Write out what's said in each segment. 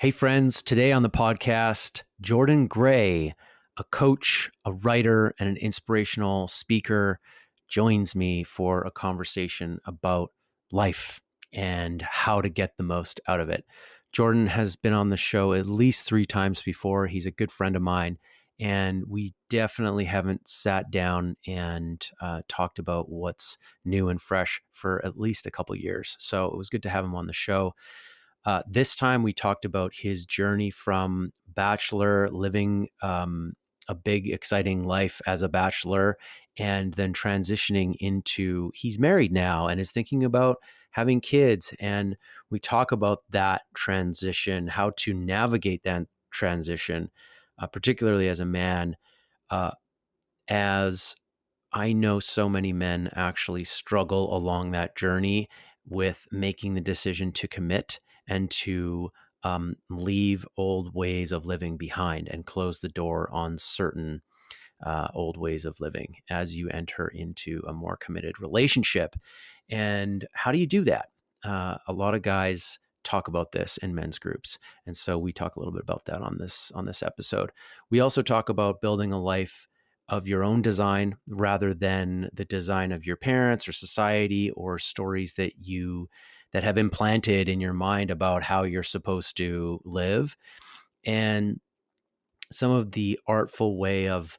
Hey, friends, today on the podcast, Jordan Gray, a coach, a writer, and an inspirational speaker, joins me for a conversation about life and how to get the most out of it. Jordan has been on the show at least 3 times before. He's a good friend of mine, and we definitely haven't sat down and talked about what's new and fresh for at least a couple years. So it was good to have him on the show. This time we talked about his journey from bachelor, living a big, exciting life as a bachelor, and then transitioning into he's married now and is thinking about having kids. And we talk about that transition, how to navigate that transition, particularly as a man, as I know so many men actually struggle along that journey with making the decision to commit and to leave old ways of living behind and close the door on certain old ways of living as you enter into a more committed relationship. And how do you do that? A lot of guys talk about this in men's groups, and so we talk a little bit about that on this episode. We also talk about building a life of your own design rather than the design of your parents or society or stories that have implanted in your mind about how you're supposed to live, and some of the artful way of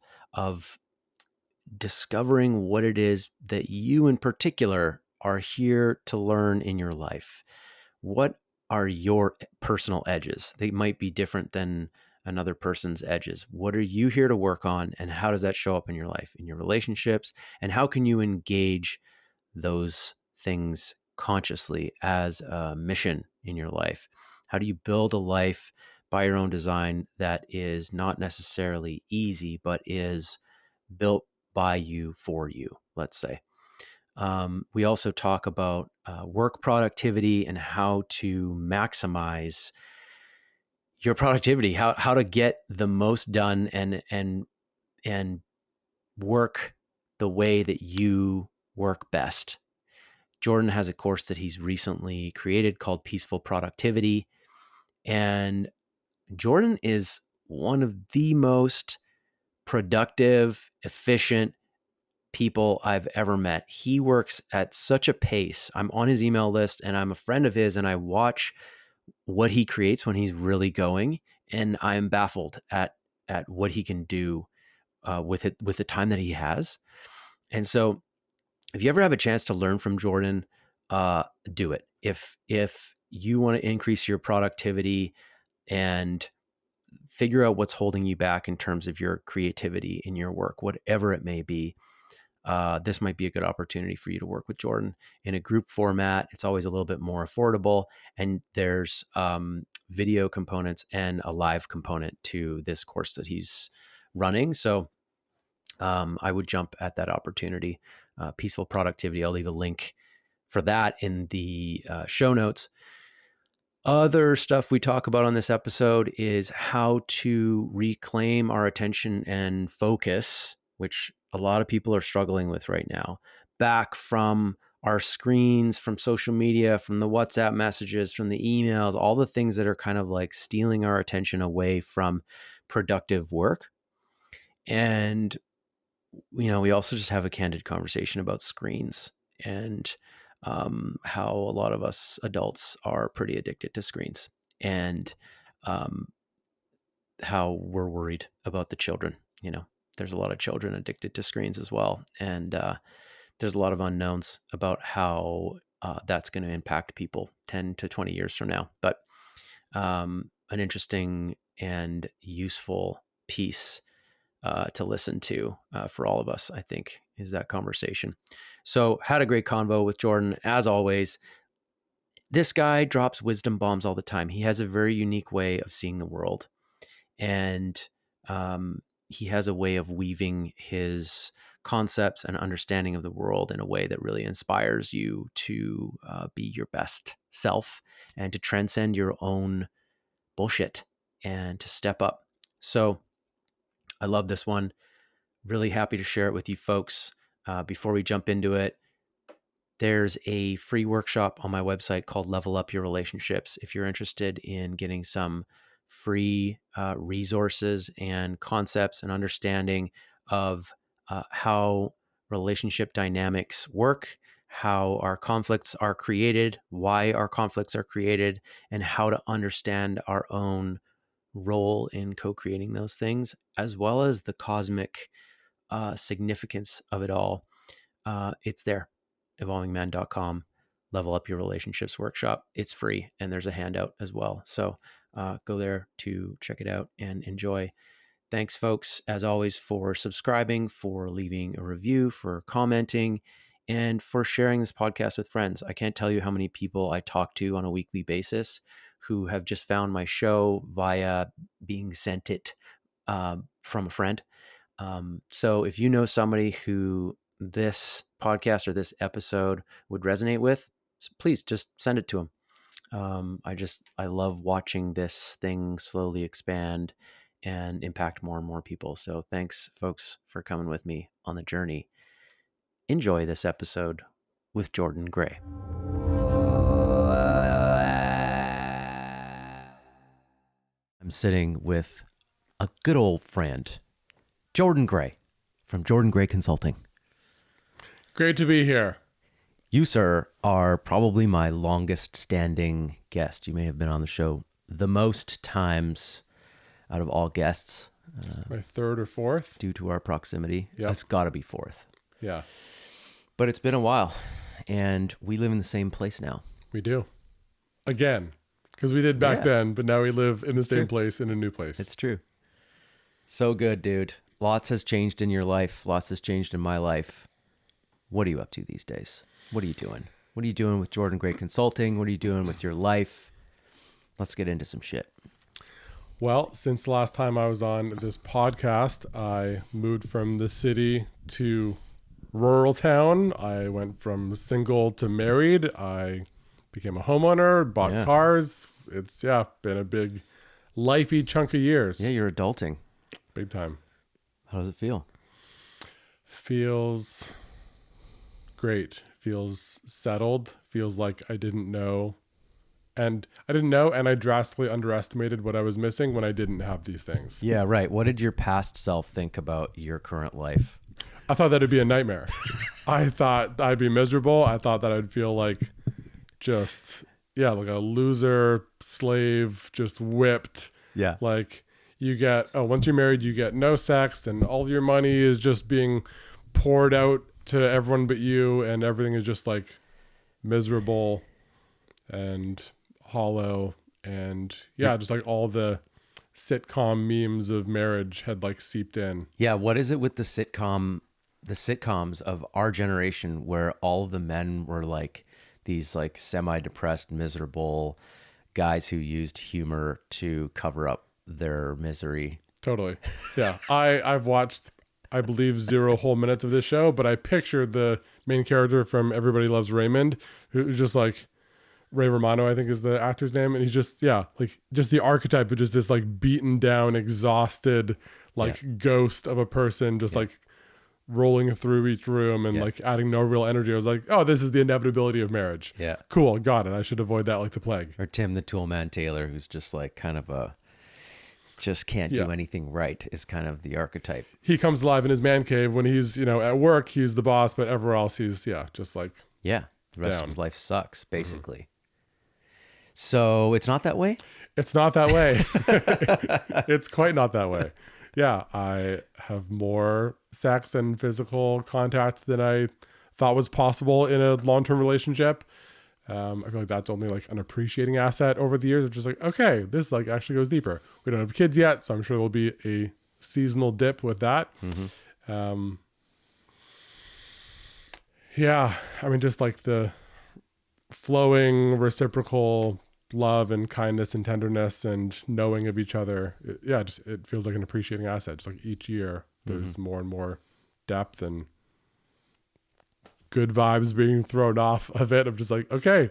discovering what it is that you in particular are here to learn in your life. What are your personal edges? They might be different than another person's edges. What are you here to work on, and how does that show up in your life, in your relationships, and how can you engage those things consciously as a mission in your life? How do you build a life by your own design that is not necessarily easy, but is built by you for you, let's say? We also talk about work productivity and how to maximize your productivity, how to get the most done and work the way that you work best. Jordan has a course that he's recently created called Peaceful Productivity, and Jordan is one of the most productive, efficient people I've ever met. He works at such a pace. I'm on his email list and I'm a friend of his, and I watch what he creates when he's really going, and I'm baffled at what he can do with the time that he has. And so if you ever have a chance to learn from Jordan, do it. If you want to increase your productivity and figure out what's holding you back in terms of your creativity in your work, whatever it may be, this might be a good opportunity for you to work with Jordan in a group format. It's always a little bit more affordable, and there's video components and a live component to this course that he's running. So I would jump at that opportunity. Peaceful Productivity. I'll leave a link for that in the show notes. Other stuff we talk about on this episode is how to reclaim our attention and focus, which a lot of people are struggling with right now, back from our screens, from social media, from the WhatsApp messages, from the emails, all the things that are kind of like stealing our attention away from productive work. And, we also just have a candid conversation about screens and how a lot of us adults are pretty addicted to screens, and how we're worried about the children. There's a lot of children addicted to screens as well. And there's a lot of unknowns about how that's going to impact people 10 to 20 years from now. But an interesting and useful piece to listen to for all of us, I think, is that conversation. So had a great convo with Jordan, as always. This guy drops wisdom bombs all the time. He has a very unique way of seeing the world, and he has a way of weaving his concepts and understanding of the world in a way that really inspires you to be your best self and to transcend your own bullshit and to step up. So I love this one. Really happy to share it with you folks. Before we jump into it, There's a free workshop on my website called Level Up Your Relationships. If you're interested in getting some free resources and concepts and understanding of how relationship dynamics work, how our conflicts are created, why our conflicts are created, and how to understand our own role in co-creating those things, as well as the cosmic significance of it all. It's there, evolvingman.com, Level Up Your Relationships workshop. It's free, and there's a handout as well. So go there to check it out and enjoy. Thanks, folks, as always, for subscribing, for leaving a review, for commenting, and for sharing this podcast with friends. I can't tell you how many people I talk to on a weekly basis who have just found my show via being sent it from a friend. So if you know somebody who this podcast or this episode would resonate with, please just send it to them. I love watching this thing slowly expand and impact more and more people. So thanks, folks, for coming with me on the journey. Enjoy this episode with Jordan Gray. I'm sitting with a good old friend, Jordan Gray from Jordan Gray Consulting. Great to be here. You, sir, are probably my longest standing guest. You may have been on the show the most times out of all guests. My third or fourth. Due to our proximity. Yep. It's got to be fourth. Yeah. But it's been a while, and we live in the same place now. We do. Again, because we did back then, but now we live in the same place in a new place. It's true. So good, dude. Lots has changed in your life. Lots has changed in my life. What are you up to these days? What are you doing? What are you doing with Jordan Gray Consulting? What are you doing with your life? Let's get into some shit. Well, since the last time I was on this podcast, I moved from the city to rural town. I went from single to married. I became a homeowner, bought cars. It's been a big lifey chunk of years. Yeah, you're adulting. Big time. How does it feel? Feels great. Feels settled. Feels like I didn't know. And I drastically underestimated what I was missing when I didn't have these things. Yeah, right. What did your past self think about your current life? I thought that'd be a nightmare. I thought I'd be miserable. I thought that I'd feel like just, like a loser, slave, just whipped. Yeah. Like you get, once you're married, you get no sex and all your money is just being poured out to everyone but you, and everything is just like miserable and hollow, and just like all the sitcom memes of marriage had like seeped in. Yeah, what is it with the sitcoms of our generation where all of the men were like these like semi-depressed, miserable guys who used humor to cover up their misery? Totally. Yeah. I've watched, I believe, 0 whole minutes of this show, but I pictured the main character from Everybody Loves Raymond, who's just like Ray Romano, I think is the actor's name. And he's just, like just the archetype of just this like beaten down, exhausted, ghost of a person, just like rolling through each room and like adding no real energy. I was like, oh, this is the inevitability of marriage. Yeah. Cool. Got it. I should avoid that like the plague. Or Tim the Toolman Taylor, who's just like kind of just can't do anything right, is kind of the archetype. He comes alive in his man cave when he's, at work, he's the boss, but everywhere else he's, just like, the rest of his life sucks, basically. Mm-hmm. So it's not that way? It's not that way. It's quite not that way. Yeah, I have more sex and physical contact than I thought was possible in a long-term relationship. I feel like that's only like an appreciating asset over the years of just like, okay, this like actually goes deeper. We don't have kids yet, so I'm sure there'll be a seasonal dip with that. Mm-hmm. I mean, just like the flowing reciprocal love and kindness and tenderness and knowing of each other. It feels like an appreciating asset. Just like each year there's more and more depth and good vibes being thrown off of it, of just like, okay,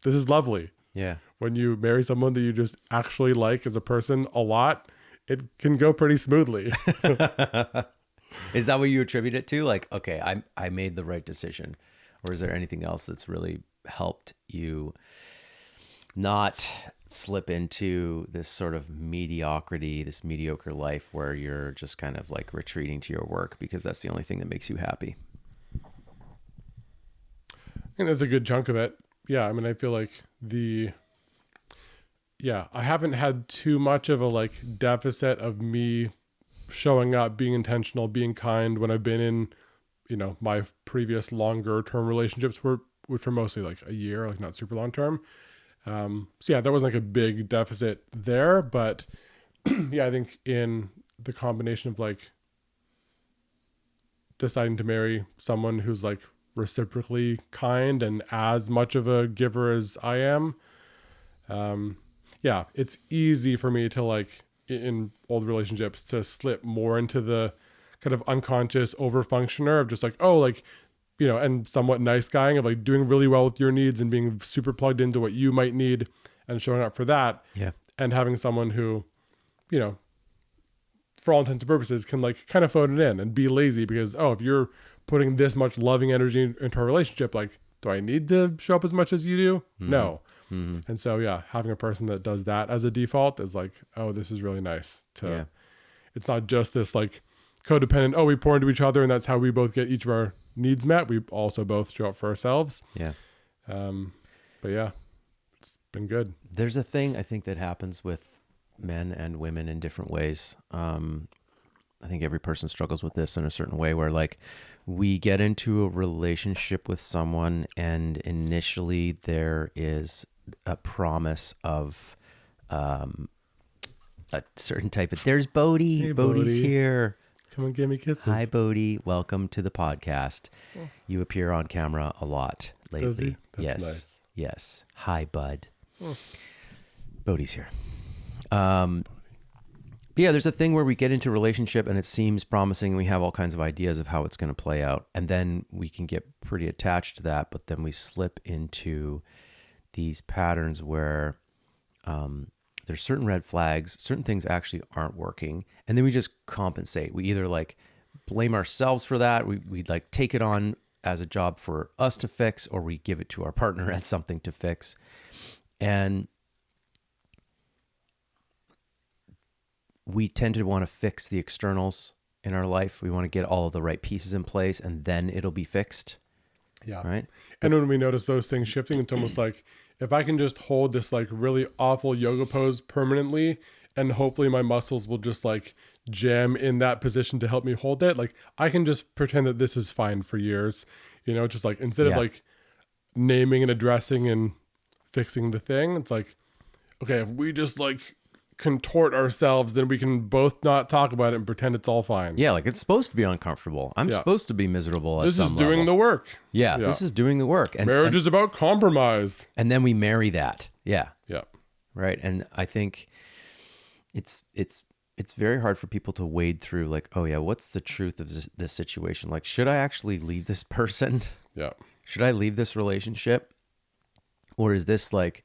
this is lovely. Yeah. When you marry someone that you just actually like as a person a lot, it can go pretty smoothly. Is that what you attribute it to? Like, okay, I made the right decision. Or is there anything else that's really helped you not slip into this sort of mediocrity, this mediocre life where you're just kind of like retreating to your work because that's the only thing that makes you happy? And that's a good chunk of it. Yeah. I mean, I feel like I haven't had too much of a like deficit of me showing up, being intentional, being kind when I've been in, my previous longer term relationships which were mostly like a year, like not super long term. So yeah, there wasn't like a big deficit there, but yeah, I think in the combination of like deciding to marry someone who's like reciprocally kind and as much of a giver as I am, yeah, it's easy for me to like in old relationships to slip more into the kind of unconscious over functioner of just like, oh, like, and somewhat nice guying of like doing really well with your needs and being super plugged into what you might need and showing up for that. Yeah. And having someone who, for all intents and purposes can like kind of phone it in and be lazy because, oh, if you're putting this much loving energy into a relationship, like, do I need to show up as much as you do? Mm-hmm. No. Mm-hmm. And so, yeah, having a person that does that as a default is like, oh, this is really nice it's not just this like codependent, oh, we pour into each other and that's how we both get each of our needs met. We also both show up for ourselves. Yeah. But yeah, it's been good. There's a thing I think that happens with men and women in different ways. I think every person struggles with this in a certain way where like we get into a relationship with someone and initially there is a promise of a certain type of, there's Bodhi. Hey, Bodhi's Bodhi. here. Come and give me kisses. Hi, Bodhi. Welcome to the podcast. Oh. You appear on camera a lot lately. Does he? That's yes. nice. Yes. Hi, bud. Oh. Bodhi's here. Yeah, there's a thing where we get into a relationship and it seems promising. We have all kinds of ideas of how it's going to play out. And then we can get pretty attached to that. But then we slip into these patterns where there's certain red flags, certain things actually aren't working. And then we just compensate. We either like blame ourselves for that. We like take it on as a job for us to fix, or we give it to our partner as something to fix. And we tend to want to fix the externals in our life. We want to get all of the right pieces in place and then it'll be fixed. Yeah. Right. And when we notice those things shifting, it's almost like if I can just hold this like really awful yoga pose permanently and hopefully my muscles will just like jam in that position to help me hold it. Like I can just pretend that this is fine for years, just like instead of like naming and addressing and fixing the thing, it's like, okay, if we just like contort ourselves, then we can both not talk about it and pretend it's all fine. Yeah, like it's supposed to be uncomfortable. I'm supposed to be miserable. This is doing the work. Yeah, this is doing the work. And marriage is about compromise. And then we marry that. Yeah. Yeah. Right. And I think it's very hard for people to wade through like, oh yeah, what's the truth of this situation? Like, should I actually leave this person? Yeah. Should I leave this relationship? Or is this like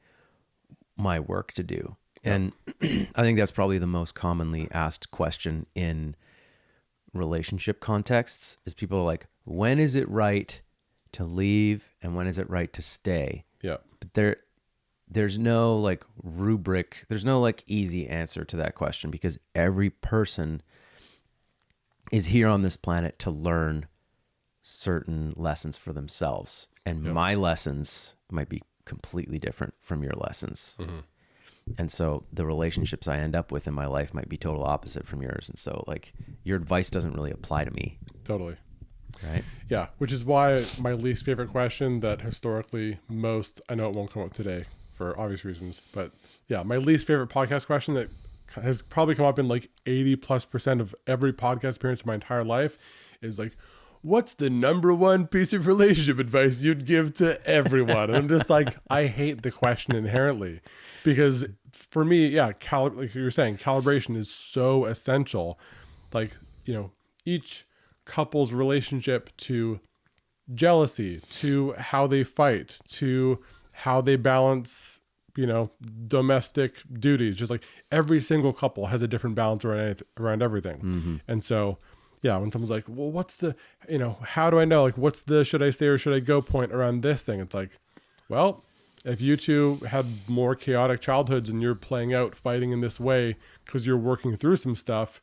my work to do? And I think that's probably the most commonly asked question in relationship contexts is people are like, when is it right to leave and when is it right to stay? Yeah. But there's no like rubric, there's no like easy answer to that question because every person is here on this planet to learn certain lessons for themselves. And my lessons might be completely different from your lessons. Mm-hmm. And so the relationships I end up with in my life might be total opposite from yours. And so like your advice doesn't really apply to me. Totally. Right. Yeah. Which is why my least favorite question that historically I know it won't come up today for obvious reasons, but yeah, my least favorite podcast question that has probably come up in like 80+% of every podcast appearance in my entire life is like, what's the number one piece of relationship advice you'd give to everyone? And I'm just like, I hate the question inherently because for me, like you're saying, calibration is so essential. Like, each couple's relationship to jealousy, to how they fight, to how they balance, domestic duties, just like every single couple has a different balance around everything. Mm-hmm. And so yeah, when someone's like, well, what's the, how do I know? Like, what's the should I stay or should I go point around this thing? It's like, well, if you two had more chaotic childhoods and you're playing out fighting in this way because you're working through some stuff,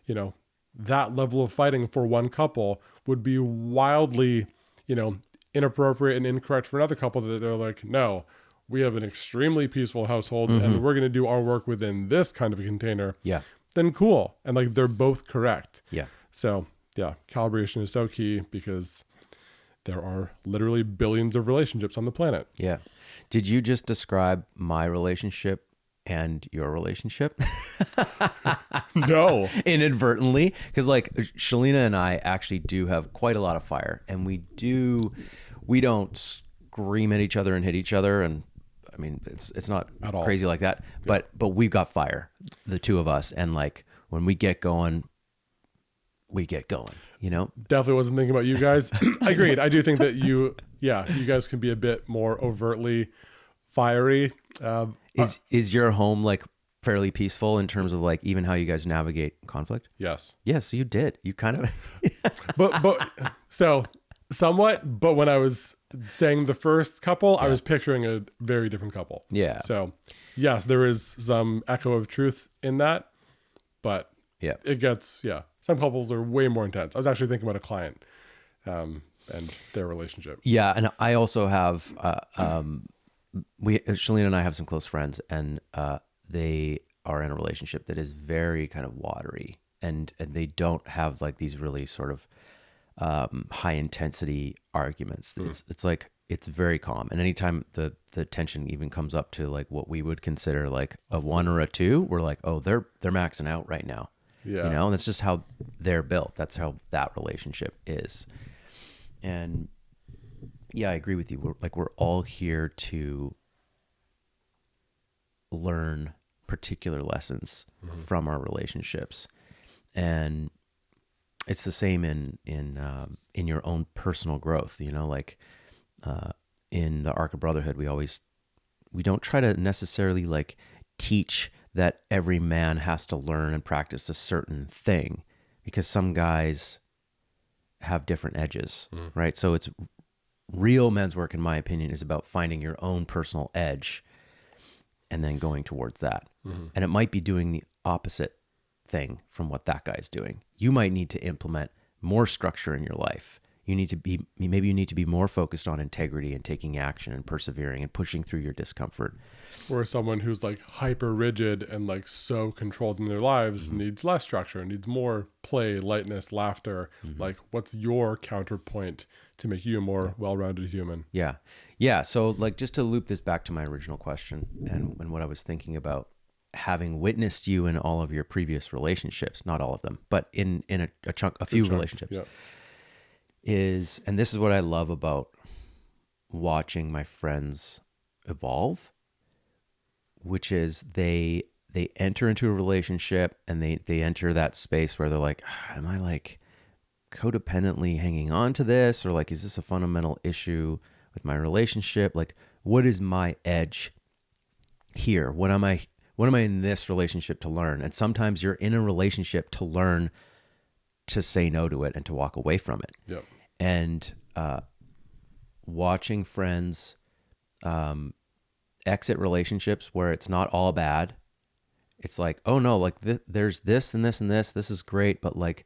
that level of fighting for one couple would be wildly, inappropriate and incorrect for another couple that they're like, no, we have an extremely peaceful household and we're going to do our work within this kind of a container. Yeah. Then cool. And like, they're both correct. Yeah. So yeah, calibration is so key because there are literally billions of relationships on the planet. Yeah. Did you just describe my relationship and your relationship? No. Inadvertently. Because like Shalina and I actually do have quite a lot of fire, and we don't scream at each other and hit each other. And I mean, it's not At all. crazy like that, but we've got fire, the two of us. And like when we get going, we get going, Definitely wasn't thinking about you guys. Agreed. I do think that you guys can be a bit more overtly fiery. Is your home like fairly peaceful in terms of like even how you guys navigate conflict? Yes. Yes, you did. You kind of. but so somewhat, but when I was saying the first couple, I was picturing a very different couple. Yeah. So yes, there is some echo of truth in that, but Yeah. it gets, some couples are way more intense. I was actually thinking about a client and their relationship. Yeah, and I also have Shalina and I have some close friends, and they are in a relationship that is very kind of watery, and they don't have like these really sort of high intensity arguments. It's like it's very calm, and anytime the tension even comes up to like what we would consider like a 1 or a 2, we're like, oh, they're maxing out right now. Yeah. And that's just how they're built. That's how that relationship is. And yeah, I agree with you. We're all here to learn particular lessons from our relationships. And it's the same in your own personal growth, like in the Arc of Brotherhood, we don't try to necessarily like teach that every man has to learn and practice a certain thing, because some guys have different edges, right? So it's real men's work, in my opinion, is about finding your own personal edge and then going towards that. And it might be doing the opposite thing from what that guy's doing. You might need to implement more structure in your life. Maybe you need to be more focused on integrity and taking action and persevering and pushing through your discomfort. Or someone who's like hyper rigid and like so controlled in their lives needs less structure, needs more play, lightness, laughter. Like, what's your counterpoint to make you a more well-rounded human? Yeah. Yeah. So like, just to loop this back to my original question and what I was thinking about, having witnessed you in all of your previous relationships, not all of them, but in a few relationships. Yeah. And this is what I love about watching my friends evolve, which is they enter into a relationship and they enter that space where they're like, am I like codependently hanging on to this? Or like, is this a fundamental issue with my relationship? Like, what is my edge here? What am I in this relationship to learn? And sometimes you're in a relationship to learn to say no to it and to walk away from it. Yep. And watching friends exit relationships where it's not all bad. It's like, oh no, like there's this and this and this. This is great, but like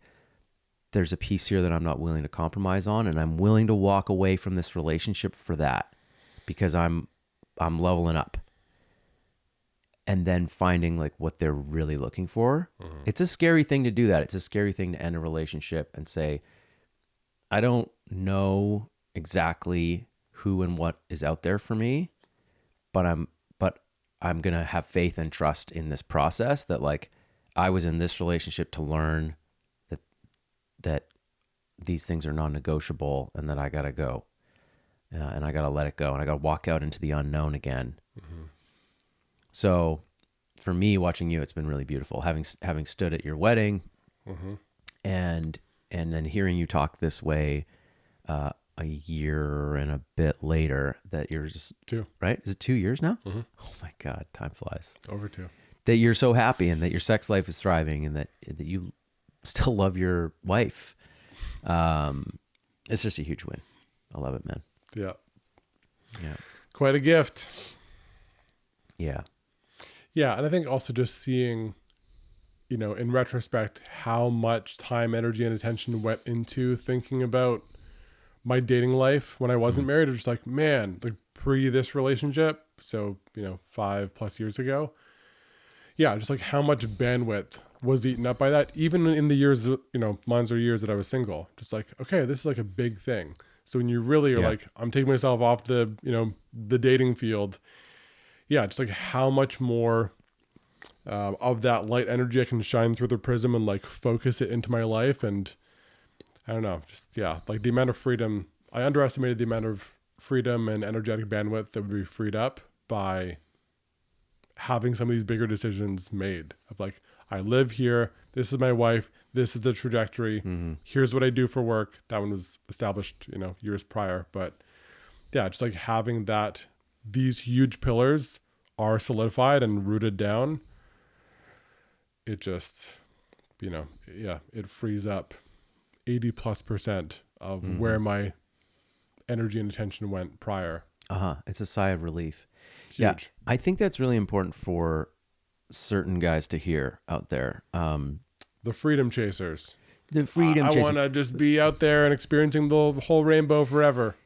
there's a piece here that I'm not willing to compromise on, and I'm willing to walk away from this relationship for that because I'm leveling up. And then finding like what they're really looking for. It's a scary thing to do that. It's a scary thing to end a relationship and say, I don't know exactly who and what is out there for me, but I'm going to have faith and trust in this process that like I was in this relationship to learn that these things are non-negotiable and that I got to go and I got to let it go and I got to walk out into the unknown again. So for me, watching you, it's been really beautiful having stood at your wedding and then hearing you talk this way a year and a bit later, that you're just 2, right? Is it 2 years now? Oh my God, time flies. over 2. That you're so happy and that your sex life is thriving and that you still love your wife. It's just a huge win. I love it, man. Yeah. Yeah. Quite a gift. Yeah. Yeah. And I think also just seeing, in retrospect, how much time, energy, and attention went into thinking about my dating life when I wasn't married. It was just like, man, like pre this relationship. So, 5+ years ago. Yeah. Just like how much bandwidth was eaten up by that, even in the years, months or years that I was single. Just like, okay, this is like a big thing. So when you really are like, I'm taking myself off the, the dating field. Yeah. Just like how much more of that light energy I can shine through the prism and like focus it into my life. And I don't know, just, yeah, like the amount of freedom, I underestimated the amount of freedom and energetic bandwidth that would be freed up by having some of these bigger decisions made of like, I live here. This is my wife. This is the trajectory. Here's what I do for work. That one was established, years prior. But yeah, just like having that, these huge pillars are solidified and rooted down. It just, it frees up 80+% of where my energy and attention went prior. It's a sigh of relief. Huge. Yeah. I think that's really important for certain guys to hear out there. The freedom chasers. The freedom I chasers. want to just be out there and experiencing the whole rainbow forever.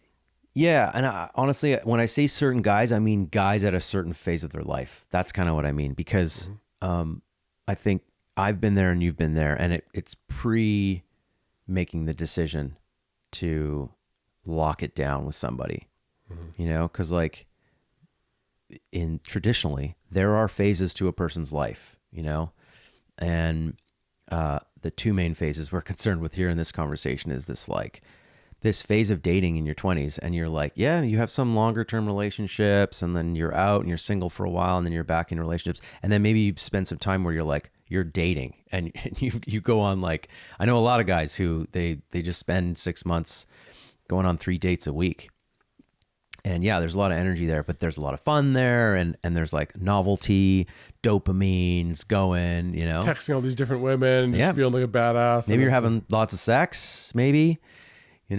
Yeah. And honestly, when I say certain guys, I mean guys at a certain phase of their life. That's kind of what I mean, because I think I've been there and you've been there, and it's pre making the decision to lock it down with somebody, because like traditionally there are phases to a person's life, and the two main phases we're concerned with here in this conversation is this phase of dating in your 20s, and you're like, yeah, you have some longer term relationships, and then you're out and you're single for a while, and then you're back in relationships, and then maybe you spend some time where you're dating, and you go on, like, I know a lot of guys who they just spend 6 months going on 3 dates a week. And yeah, there's a lot of energy there, but there's a lot of fun there, and there's like novelty, dopamines going, Texting all these different women, just feeling like a badass. Maybe you're having lots of sex, maybe, and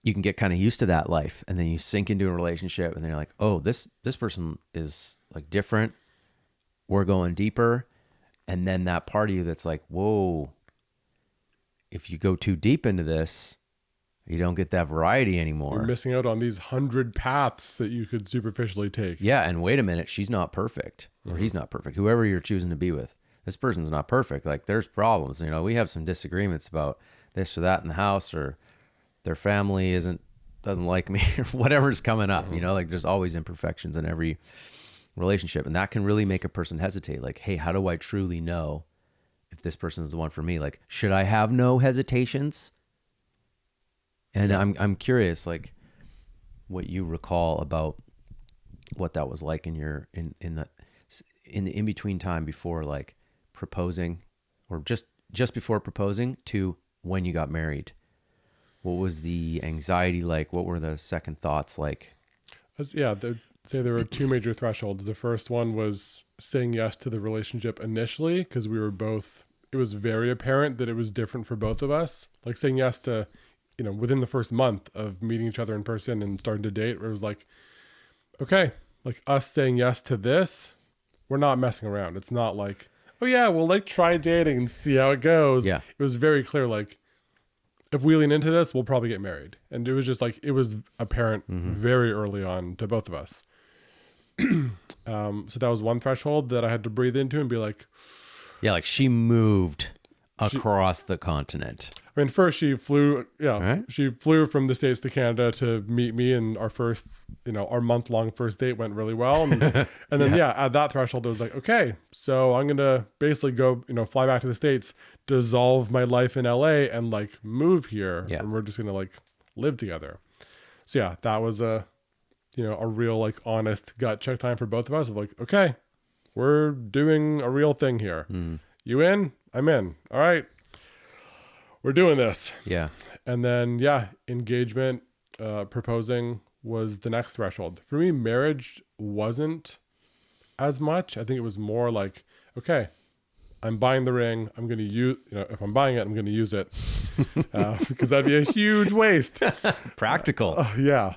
you can get kind of used to that life, and then you sink into a relationship, and then you're like, oh, this person is like different. We're going deeper. And then that part of you that's like, whoa, if you go too deep into this, you don't get that variety anymore. You're missing out on these 100 paths that you could superficially take. Yeah. And wait a minute, she's not perfect, or he's not perfect. Whoever you're choosing to be with, this person's not perfect. Like, there's problems. We have some disagreements about this or that in the house, or their family doesn't like me, or whatever's coming up. Like, there's always imperfections in every relationship, and that can really make a person hesitate. Like, hey, how do I truly know if this person is the one for me? Like, should I have no hesitations? And I'm curious, like, what you recall about what that was like in the in-between time before, like, proposing, or just before proposing to when you got married. What was the anxiety like? What were the second thoughts like? Say there were two major thresholds. The first one was saying yes to the relationship initially, because it was very apparent that it was different for both of us. Like, saying yes to, within the first month of meeting each other in person and starting to date, where it was like, okay, like, us saying yes to this, we're not messing around. It's not like, oh yeah, we'll like try dating and see how it goes. Yeah. It was very clear, like, if we lean into this, we'll probably get married. And it was just like, it was apparent very early on to both of us. So that was one threshold that I had to breathe into and be like, yeah, like, she moved across the continent. I mean, first she flew, Right. She flew from the States to Canada to meet me, and our first, our month-long first date went really well. And, and then, at that threshold, it was like, okay, so I'm going to basically go, fly back to the States, dissolve my life in LA, and like move here. Yeah. And we're just going to like live together. So yeah, that was a real, like, honest gut check time for both of us of like, okay, we're doing a real thing here. You in? I'm in. All right. We're doing this. Yeah. And then, engagement, proposing was the next threshold. For me, marriage wasn't as much. I think it was more like, okay, I'm buying the ring. I'm going to use, if I'm buying it, I'm going to use it because that'd be a huge waste. Practical. Yeah.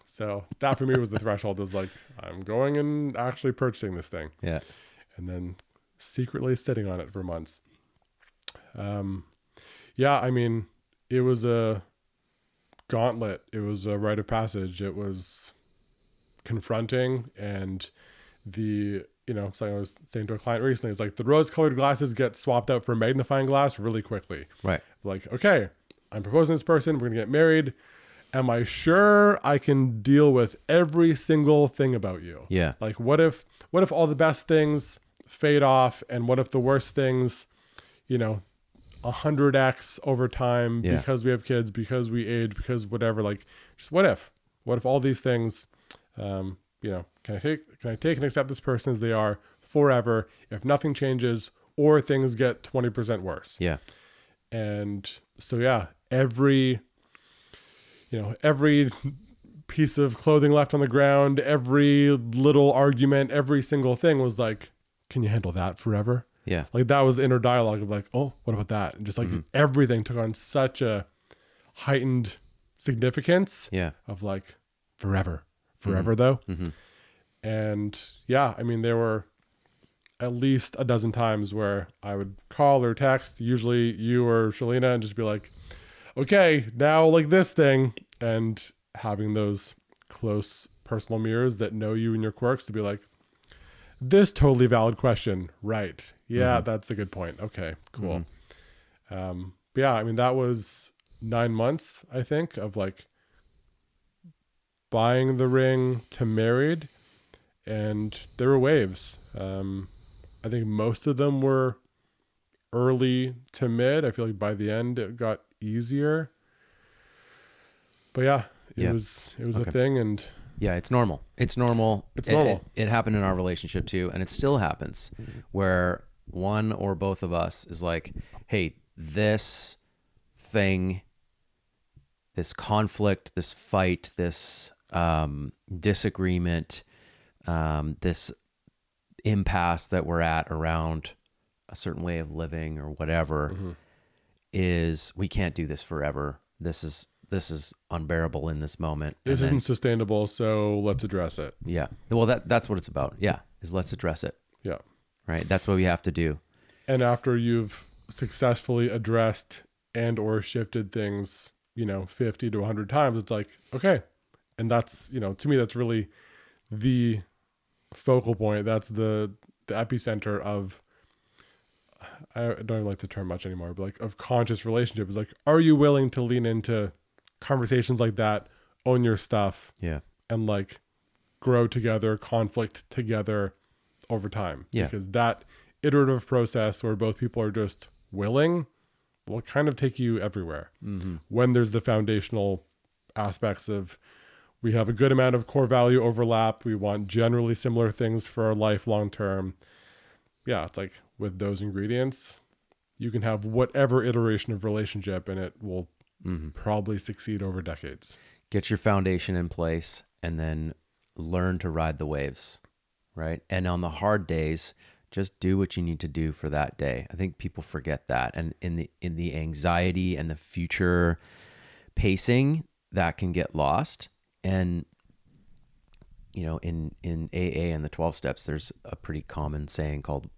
So that for me was the threshold. It was like, I'm going and actually purchasing this thing. Yeah. And then secretly sitting on it for months. Yeah, I mean, it was a gauntlet. It was a rite of passage. It was confronting. And something I was saying to a client recently is like the rose-colored glasses get swapped out for magnifying glass really quickly. Right. Like, okay, I'm proposing this person. We're going to get married. Am I sure I can deal with every single thing about you? Yeah. Like, what if all the best things fade off, and what if the worst things, 100x over time because we have kids, because we age, because whatever, like, just what if all these things, can I take and accept this person as they are forever if nothing changes or things get 20% worse? Yeah. And so, yeah, every piece of clothing left on the ground, every little argument, every single thing was like, can you handle that forever? Yeah. Like that was the inner dialogue of like, oh, what about that? And just like everything took on such a heightened significance of like forever though. Mm-hmm. And yeah, I mean, there were at least a dozen times where I would call or text, usually you or Shalina, and just be like, okay, now like this thing, and having those close personal mirrors that know you and your quirks to be like, this totally valid question. Right. Yeah, that's a good point. Okay, cool. But yeah, I mean, that was 9 months, I think, of like buying the ring to married, and there were waves. I think most of them were early to mid. I feel like by the end it got easier. But yeah, it was a thing, and yeah, it's normal. It's normal. It's normal. It happened in our relationship too, and it still happens where one or both of us is like, hey, this thing, this conflict, this fight, this disagreement, this impasse that we're at around a certain way of living or whatever is, we can't do this forever. This is unbearable in this moment. This isn't sustainable, so let's address it. Yeah. Well, that's what it's about. Yeah. Is let's address it. Yeah. Right. That's what we have to do. And after you've successfully addressed and or shifted things, 50 to 100 times, it's like, okay. And that's, to me, that's really the focal point. That's the epicenter of, I don't even like the term much anymore, but like of conscious relationship is like, are you willing to lean into conversations like that, own your stuff, and like grow together, conflict together over time? Because that iterative process where both people are just willing will kind of take you everywhere. When there's the foundational aspects of, we have a good amount of core value overlap, we want generally similar things for our life long term. Yeah, it's like with those ingredients, you can have whatever iteration of relationship and it will probably succeed over decades. Get your foundation in place and then learn to ride the waves, right? And on the hard days, just do what you need to do for that day. I think people forget that. And in the anxiety and the future pacing, that can get lost. And in AA and the 12 steps, there's a pretty common saying called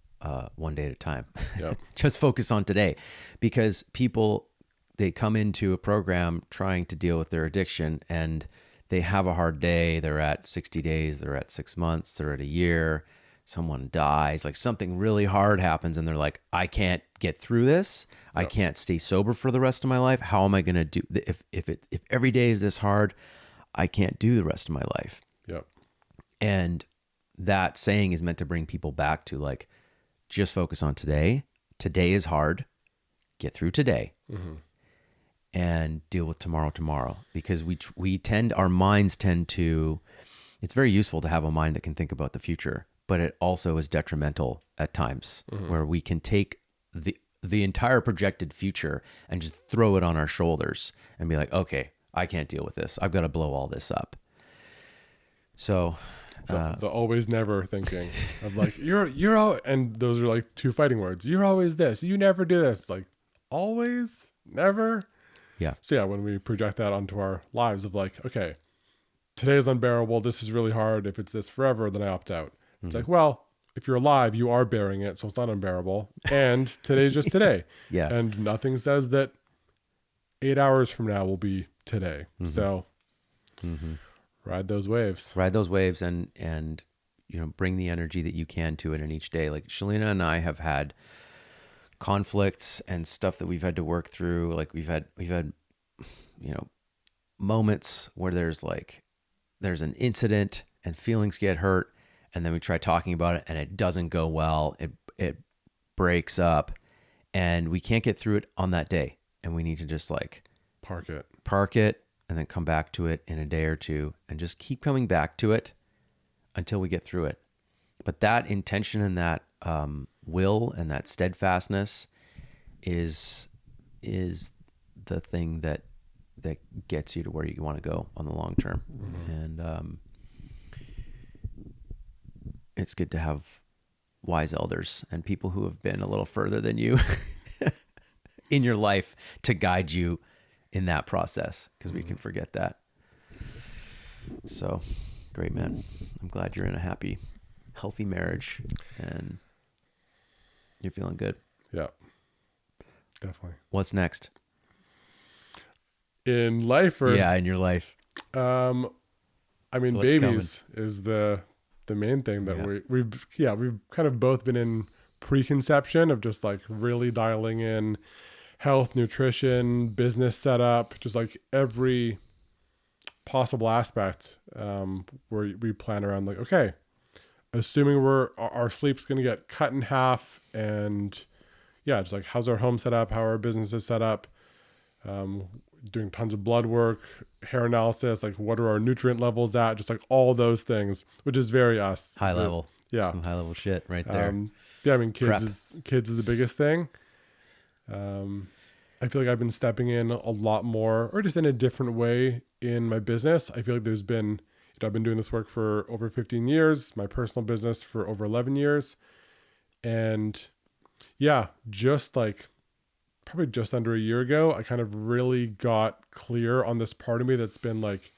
one day at a time. Yep. Just focus on today, because people, they come into a program trying to deal with their addiction and they have a hard day. They're at 60 days, they're at 6 months, they're at a year, someone dies, like something really hard happens and they're like, I can't get through this. Yep. I can't stay sober for the rest of my life. How am I going to do if every day is this hard? I can't do the rest of my life. Yep. And that saying is meant to bring people back to like, just focus on today. Today is hard. Get through today and deal with tomorrow. Because our minds tend to, it's very useful to have a mind that can think about the future, but it also is detrimental at times where we can take the entire projected future and just throw it on our shoulders and be like, okay, I can't deal with this. I've got to blow all this up. So The always never thinking of like, you're all, and those are like two fighting words. You're always this. You never do this. Like always, never. Yeah. So yeah, when we project that onto our lives of like, okay, today is unbearable. This is really hard. If it's this forever, then I opt out. It's like, well, if you're alive, you are bearing it. So it's not unbearable. And today's just today. Yeah. And nothing says that 8 hours from now will be today. So ride those waves. Ride those waves and bring the energy that you can to it in each day. Like Shalina and I have had conflicts and stuff that we've had to work through. Like we've had moments where there's an incident and feelings get hurt, and then we try talking about it and it doesn't go well. It breaks up and we can't get through it on that day. And we need to just like Park it and then come back to it in a day or two and just keep coming back to it until we get through it. But that intention and that will and that steadfastness is the thing that gets you to where you want to go on the long term. And it's good to have wise elders and people who have been a little further than you in your life to guide you in that process, because we can forget that. So great, man. I'm glad you're in a happy, healthy marriage and you're feeling good. Yeah, definitely. What's next? In life or? Yeah, in your life. I mean, What's babies is the main thing that we've kind of both been in preconception of, just like really dialing in health, nutrition, business setup, just like every possible aspect, where we plan around like, okay, assuming our sleep's going to get cut in half, and yeah, just like how's our home set up, how our business is set up, doing tons of blood work, hair analysis, like what are our nutrient levels at, just like all those things, which is very us. High level. Yeah. Some high level shit right there. Yeah, I mean, Prep. kids is the biggest thing. I feel like I've been stepping in a lot more, or just in a different way in my business. I feel like there's been, I've been doing this work for over 15 years, my personal business for over 11 years. And yeah, just like probably just under a year ago, I kind of really got clear on this part of me that's been like,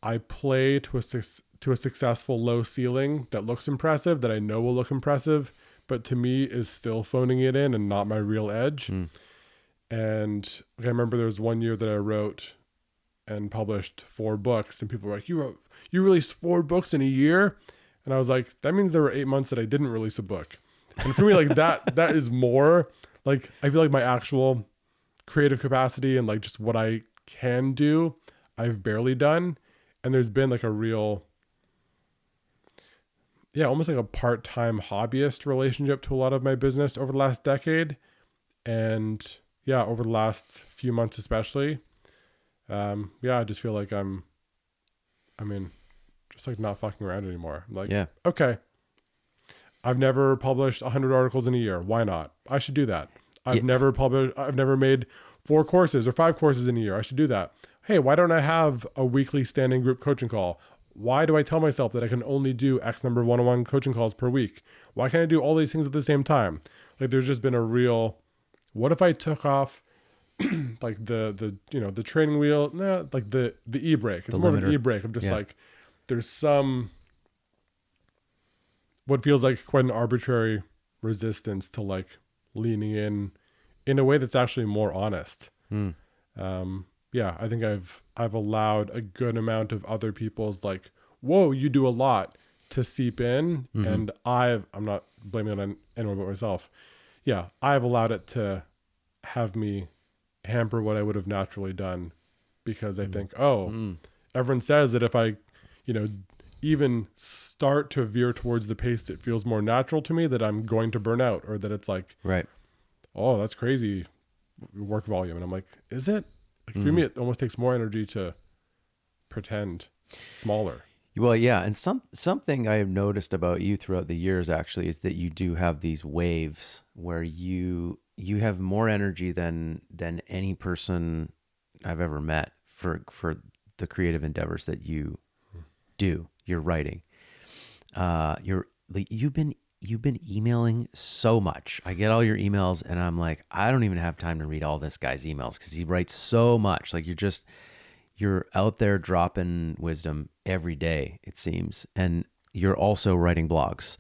I play to a successful low ceiling that looks impressive, that I know will look impressive, but to me is still phoning it in and not my real edge. And I remember there was one year that I wrote and published 4 books, and people were like, you released 4 books in a year? And I was like, that means there were 8 months that I didn't release a book. And for me, like that is more like, I feel like my actual creative capacity and like just what I can do, I've barely done. And there's been like a real, almost like a part-time hobbyist relationship to a lot of my business over the last decade. And over the last few months, especially, I just feel like just like not fucking around anymore. I'm like, okay, I've never published 100 articles in a year. Why not? I should do that. I've never made 4 courses or 5 courses in a year. I should do that. Hey, why don't I have a weekly standing group coaching call? Why do I tell myself that I can only do X number of one-on-one coaching calls per week? Why can't I do all these things at the same time? Like, there's just been a real, what if I took off like the training wheel, like the e-brake. It's more of an e-brake. I'm just like, there's some, what feels like quite an arbitrary resistance to like leaning in a way that's actually more honest. I think I've allowed a good amount of other people's like, whoa, you do a lot, to seep in. And I'm not blaming it on anyone but myself. Yeah, I've allowed it to have me hamper what I would have naturally done, because I think, everyone says that if I, even start to veer towards the pace that feels more natural to me, that I'm going to burn out, or that it's like, oh, that's crazy work volume. And I'm like, is it? Like, for me, it almost takes more energy to pretend smaller. Well, yeah. And something I have noticed about you throughout the years actually is that you do have these waves where you have more energy than any person I've ever met for the creative endeavors that you do. You're writing. You've been emailing so much. I get all your emails and I'm like, I don't even have time to read all this guy's emails because he writes so much. Like you're out there dropping wisdom every day, it seems. And you're also writing blogs.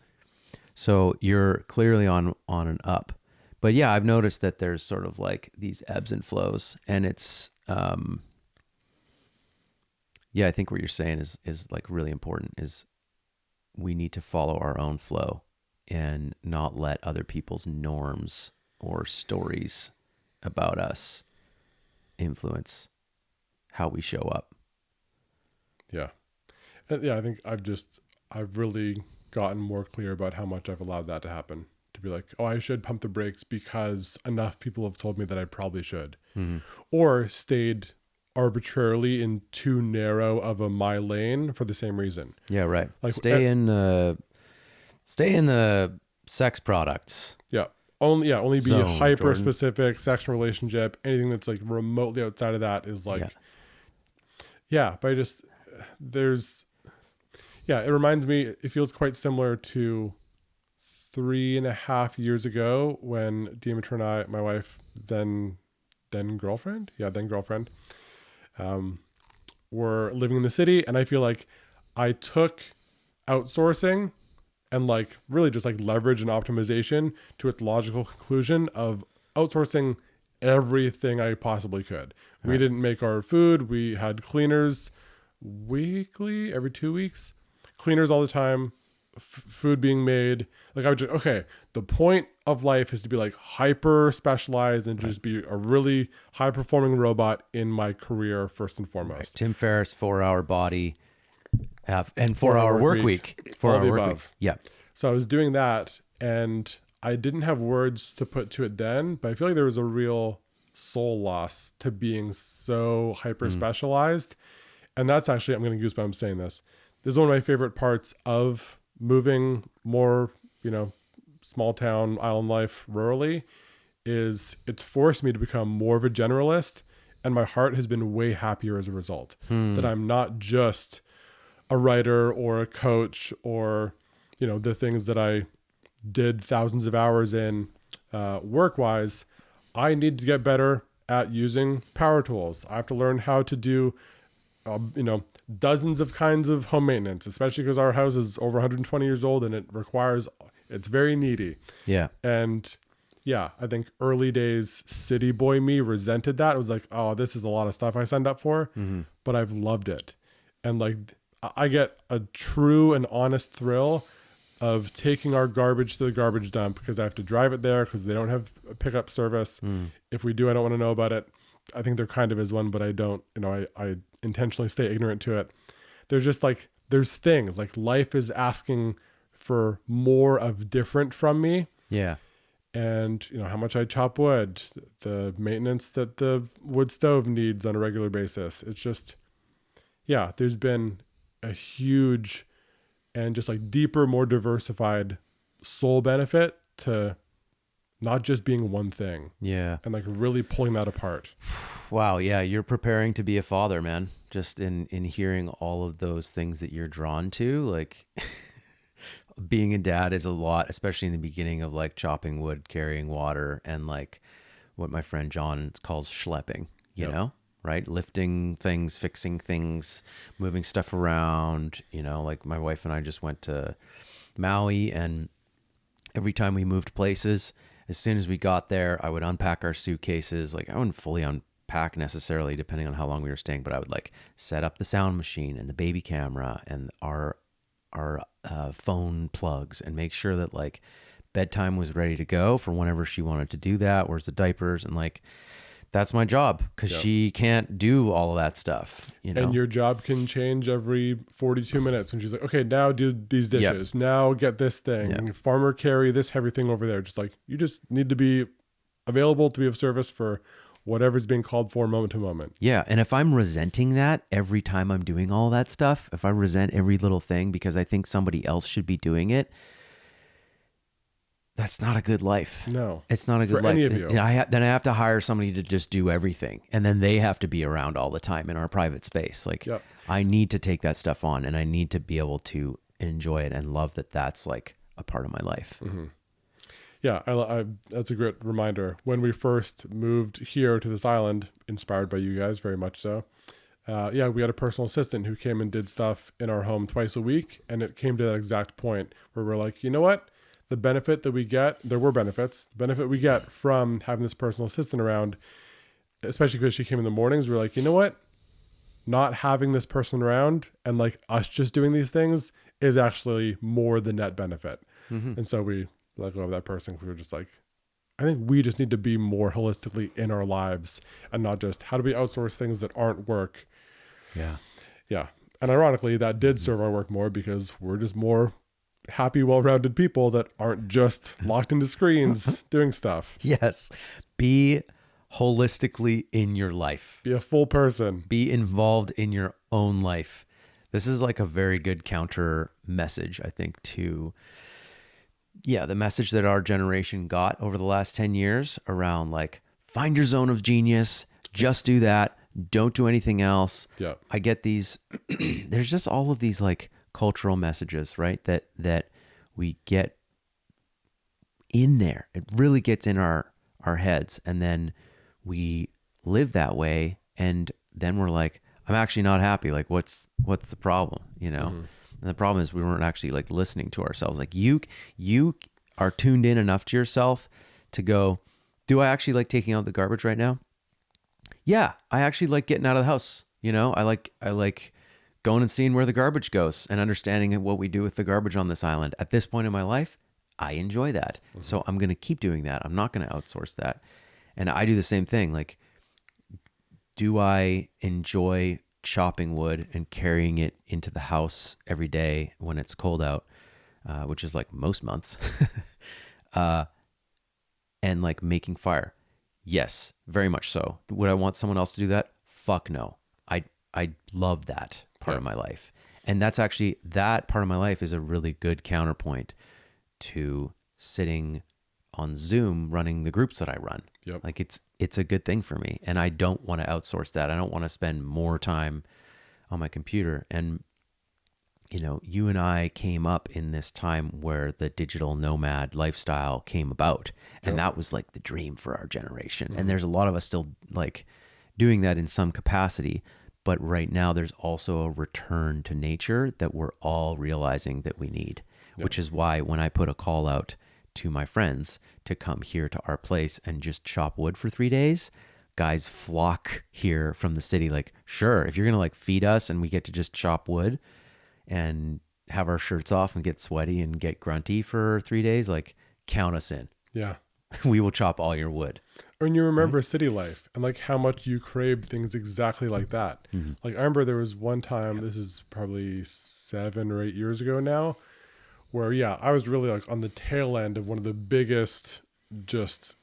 So you're clearly on an up. But yeah, I've noticed that there's sort of like these ebbs and flows, and it's yeah, I think what you're saying is like really important, is we need to follow our own flow and not let other people's norms or stories about us influence how we show up. Yeah. Yeah, I think I've really gotten more clear about how much I've allowed that to happen. To be like, oh, I should pump the brakes because enough people have told me that I probably should. Mm-hmm. Or stayed arbitrarily in too narrow of a my lane for the same reason. Yeah, right. Like stay in the sex products. Yeah. Only be Zone, hyper Jordan. specific, sex and relationship. Anything that's like remotely outside of that is like, but it reminds me, it feels quite similar to 3.5 years ago when Demetra and I, my wife, then girlfriend, were living in the city. And I feel like I took outsourcing and like really just like leverage and optimization to its logical conclusion of outsourcing everything I possibly could. Right. We didn't make our food. We had cleaners weekly, every 2 weeks, cleaners all the time, food being made. Like I would just, okay, the point of life is to be like hyper specialized and just be a really high performing robot in my career first and foremost. Right. Tim Ferriss, 4-hour body and 4-hour work week. 4-hour work week. Yeah. So I was doing that and I didn't have words to put to it then, but I feel like there was a real soul loss to being so hyper specialized. And that's actually, I'm going to goosebumps saying this. This is one of my favorite parts of moving more, small town island life rurally, is it's forced me to become more of a generalist, and my heart has been way happier as a result. That I'm not just a writer or a coach or, the things that I did thousands of hours in work-wise. I need to get better at using power tools. I have to learn how to do dozens of kinds of home maintenance, especially because our house is over 120 years old and it's very needy. Yeah. And yeah, I think early days city boy me resented that. It was like, oh, this is a lot of stuff I signed up for, but I've loved it. And like, I get a true and honest thrill of taking our garbage to the garbage dump because I have to drive it there because they don't have a pickup service. If we do, I don't want to know about it. I think there kind of is one, but I don't, I intentionally stay ignorant to it. There's just like, there's things like life is asking for more of different from me. Yeah. And how much I chop wood, the maintenance that the wood stove needs on a regular basis. It's just, there's been a huge and just like deeper, more diversified soul benefit to not just being one thing. Yeah. And like really pulling that apart. Wow. Yeah. You're preparing to be a father, man. Just in hearing all of those things that you're drawn to, like being a dad is a lot, especially in the beginning of like chopping wood, carrying water, and like what my friend John calls schlepping, you know, right? Lifting things, fixing things, moving stuff around, like my wife and I just went to Maui, and every time we moved places, as soon as we got there, I would unpack our suitcases. Like I wouldn't fully unpack necessarily depending on how long we were staying, but I would like set up the sound machine and the baby camera and our phone plugs and make sure that like bedtime was ready to go for whenever she wanted to do that. Where's the diapers? And like, that's my job because she can't do all of that stuff, And your job can change every 42 minutes. And she's like, okay, now do these dishes. Now get this thing. Farmer carry this heavy thing over there. Just like, you just need to be available to be of service for whatever's being called for moment to moment. Yeah. And if I'm resenting that every time I'm doing all that stuff, if I resent every little thing because I think somebody else should be doing it, that's not a good life. No. It's not a good For life. any of you. And then I have to hire somebody to just do everything. And then they have to be around all the time in our private space. Like Yep. I need to take that stuff on, and I need to be able to enjoy it and love that that's like a part of my life. Mm-hmm. Yeah, I that's a great reminder. When we first moved here to this island, inspired by you guys, very much so. Yeah, we had a personal assistant who came and did stuff in our home twice a week. And it came to that exact point where we're like, you know what? The benefit that we get, there were benefits. The benefit we get from having this personal assistant around, especially because she came in the mornings, we're like, you know what? Not having this person around and like us just doing these things is actually more the net benefit. Mm-hmm. And so we let go of that person. We were just like, I think we just need to be more holistically in our lives and not just how do we outsource things that aren't work. Yeah. Yeah. And ironically, that did serve our work more because we're just more happy, well-rounded people that aren't just locked into screens doing stuff. Yes. Be holistically in your life. Be a full person. Be involved in your own life. This is like a very good counter message, I think, to the message that our generation got over the last 10 years around like, find your zone of genius, just do that. Don't do anything else. Yeah. I get these, there's just all of these like cultural messages, right? That we get in there. It really gets in our heads. And then we live that way. And then we're like, I'm actually not happy. Like, what's the problem? You know? Mm-hmm. And the problem is we weren't actually like listening to ourselves. Like you are tuned in enough to yourself to go, do I actually like taking out the garbage right now? Yeah, I actually like getting out of the house. You know, I like going and seeing where the garbage goes and understanding what we do with the garbage on this island. At this point in my life, I enjoy that. Mm-hmm. So I'm going to keep doing that. I'm not going to outsource that. And I do the same thing. Like, do I enjoy chopping wood and carrying it into the house every day when it's cold out, which is like most months, and like making fire? Yes, very much so. Would I want someone else to do that? Fuck no. I love that part of my life. And that's actually, that part of my life is a really good counterpoint to sitting on Zoom running the groups that I run. Yep. Like it's a good thing for me. And I don't want to outsource that. I don't want to spend more time on my computer. And, you know, you and I came up in this time where the digital nomad lifestyle came about. And that was like the dream for our generation. Mm-hmm. And there's a lot of us still like doing that in some capacity. But right now there's also a return to nature that we're all realizing that we need, which is why when I put a call out to my friends to come here to our place and just chop wood for 3 days, guys flock here from the city. Like, sure, if you're going to like feed us and we get to just chop wood and have our shirts off and get sweaty and get grunty for 3 days, like count us in. Yeah. We will chop all your wood. When you remember city life and like how much you craved things exactly like that. Mm-hmm. Like I remember there was one time, this is probably 7 or 8 years ago now, where I was really like on the tail end of one of the biggest, just,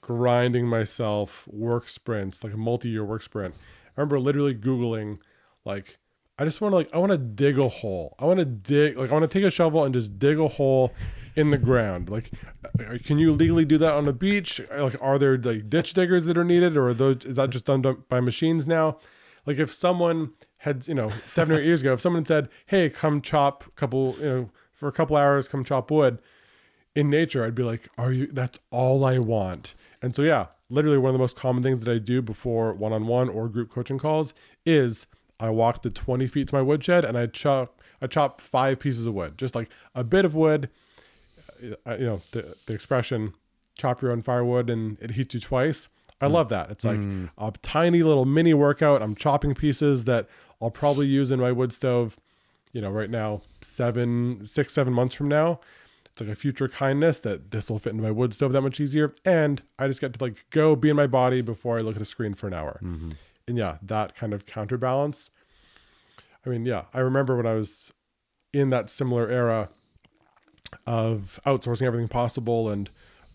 grinding myself work sprints, like a multi-year work sprint. I remember literally Googling, like, I just want to I want to dig a hole. I want to take a shovel and just dig a hole in the ground. Like, can you legally do that on a beach? Like, are there like ditch diggers that are needed, or is that just done by machines now? Like, if someone had, 7 or 8 years ago, if someone said, "Hey, come chop for a couple hours, come chop wood in nature," I'd be like, that's all I want. And so, literally one of the most common things that I do before one-on-one or group coaching calls is I walk the 20 feet to my woodshed and I chop 5 pieces of wood, just like a bit of wood. The expression, chop your own firewood and it heats you twice. I love that. It's like a tiny little mini workout. I'm chopping pieces that I'll probably use in my wood stove, right now, 7 months from now. It's like a future kindness that this will fit into my wood stove that much easier. And I just get to like go be in my body before I look at a screen for an hour. Mm-hmm. And that kind of counterbalance. I mean, I remember when I was in that similar era of outsourcing everything possible and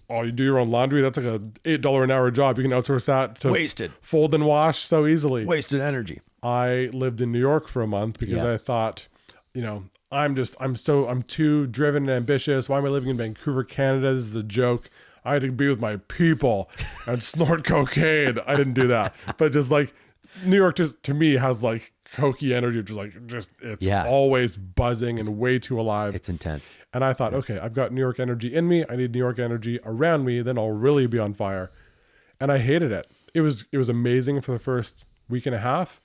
you do your own laundry. That's like a $8 an hour job. You can outsource that to Wasted. Fold and wash so easily. Wasted energy. I lived in New York for a month because I thought, I'm too driven and ambitious. Why am I living in Vancouver, Canada? This is a joke. I had to be with my people and snort cocaine. I didn't do that. But just like New York just to me has like cokey energy, just it's always buzzing and way too alive. It's intense. And I thought, okay, I've got New York energy in me. I need New York energy around me, then I'll really be on fire. And I hated it. It was amazing for the first week and a half.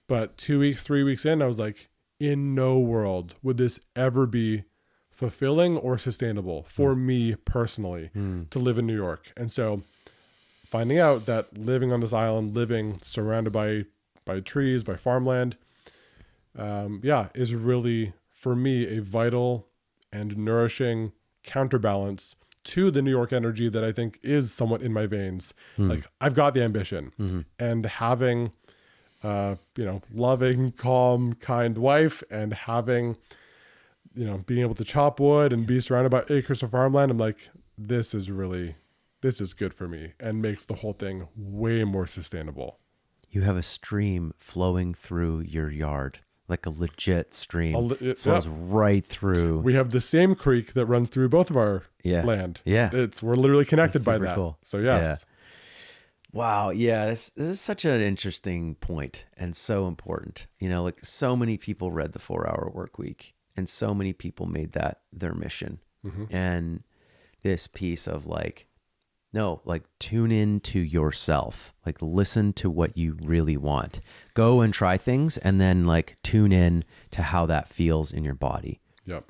But 2 weeks, 3 weeks in, I was like, in no world would this ever be fulfilling or sustainable for me personally to live in New York. And so finding out that living on this island, living surrounded by trees, by farmland, is really, for me, a vital and nourishing counterbalance to the New York energy that I think is somewhat in my veins. Like I've got the ambition and having loving, calm, kind wife, and having, being able to chop wood and be surrounded by acres of farmland. I'm like, this is good for me and makes the whole thing way more sustainable. You have a stream flowing through your yard, like a legit stream. It flows right through. We have the same creek that runs through both of our land. Yeah. We're literally connected by that. Cool. So yes. Yeah. Wow. Yeah. This is such an interesting point and so important. Like so many people read the 4-Hour Work Week and so many people made that their mission. And this piece of tune in to yourself, like listen to what you really want, go and try things and then tune in to how that feels in your body. Yep.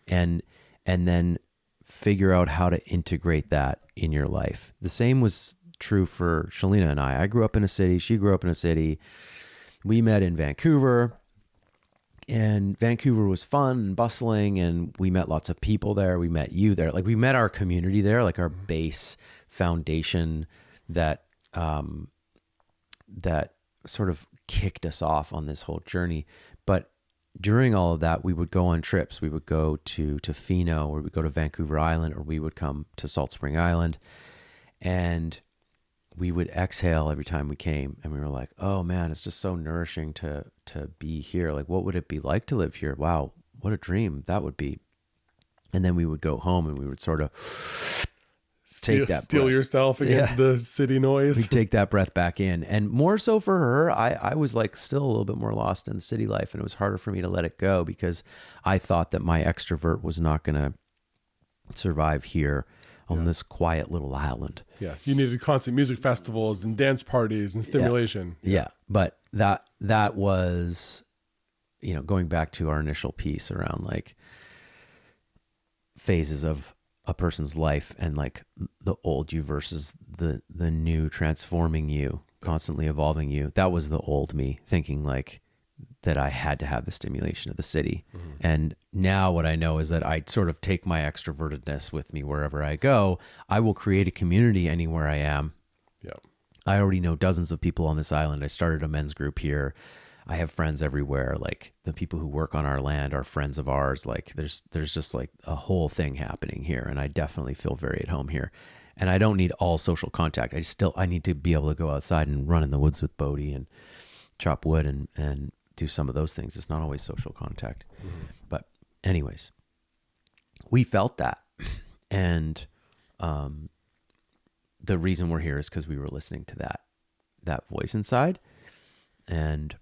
And then figure out how to integrate that in your life. The same was true for Shalina and I. I grew up in a city. She grew up in a city. We met in Vancouver, and Vancouver was fun and bustling, and we met lots of people there. We met you there. We met our community there, our base foundation that sort of kicked us off on this whole journey. But during all of that, we would go on trips. We would go to Tofino, or we would go to Vancouver Island, or we would come to Salt Spring Island, and we would exhale every time we came, and we were like, oh man, it's just so nourishing to be here. What would it be like to live here? Wow, what a dream that would be. And then we would go home and we would sort of steel yourself against the city noise. We'd take that breath back in. And more so for her, I was still a little bit more lost in the city life, and it was harder for me to let it go because I thought that my extrovert was not going to survive here on this quiet little island. Yeah. You needed constant music festivals and dance parties and stimulation. Yeah. But that was, going back to our initial piece around phases of a person's life and the old you versus the new transforming you, constantly evolving you. That was the old me thinking that I had to have the stimulation of the city. And now what I know is that I sort of take my extrovertedness with me wherever I go. I will create a community anywhere I am. Yeah. I already know dozens of people on this island. I started a men's group here. I have friends everywhere. The people who work on our land are friends of ours. There's just a whole thing happening here. And I definitely feel very at home here. And I don't need all social contact. I need to be able to go outside and run in the woods with Bodie and chop wood and do some of those things. It's not always social contact. But anyways, we felt that. And the reason we're here is because we were listening to that voice inside. And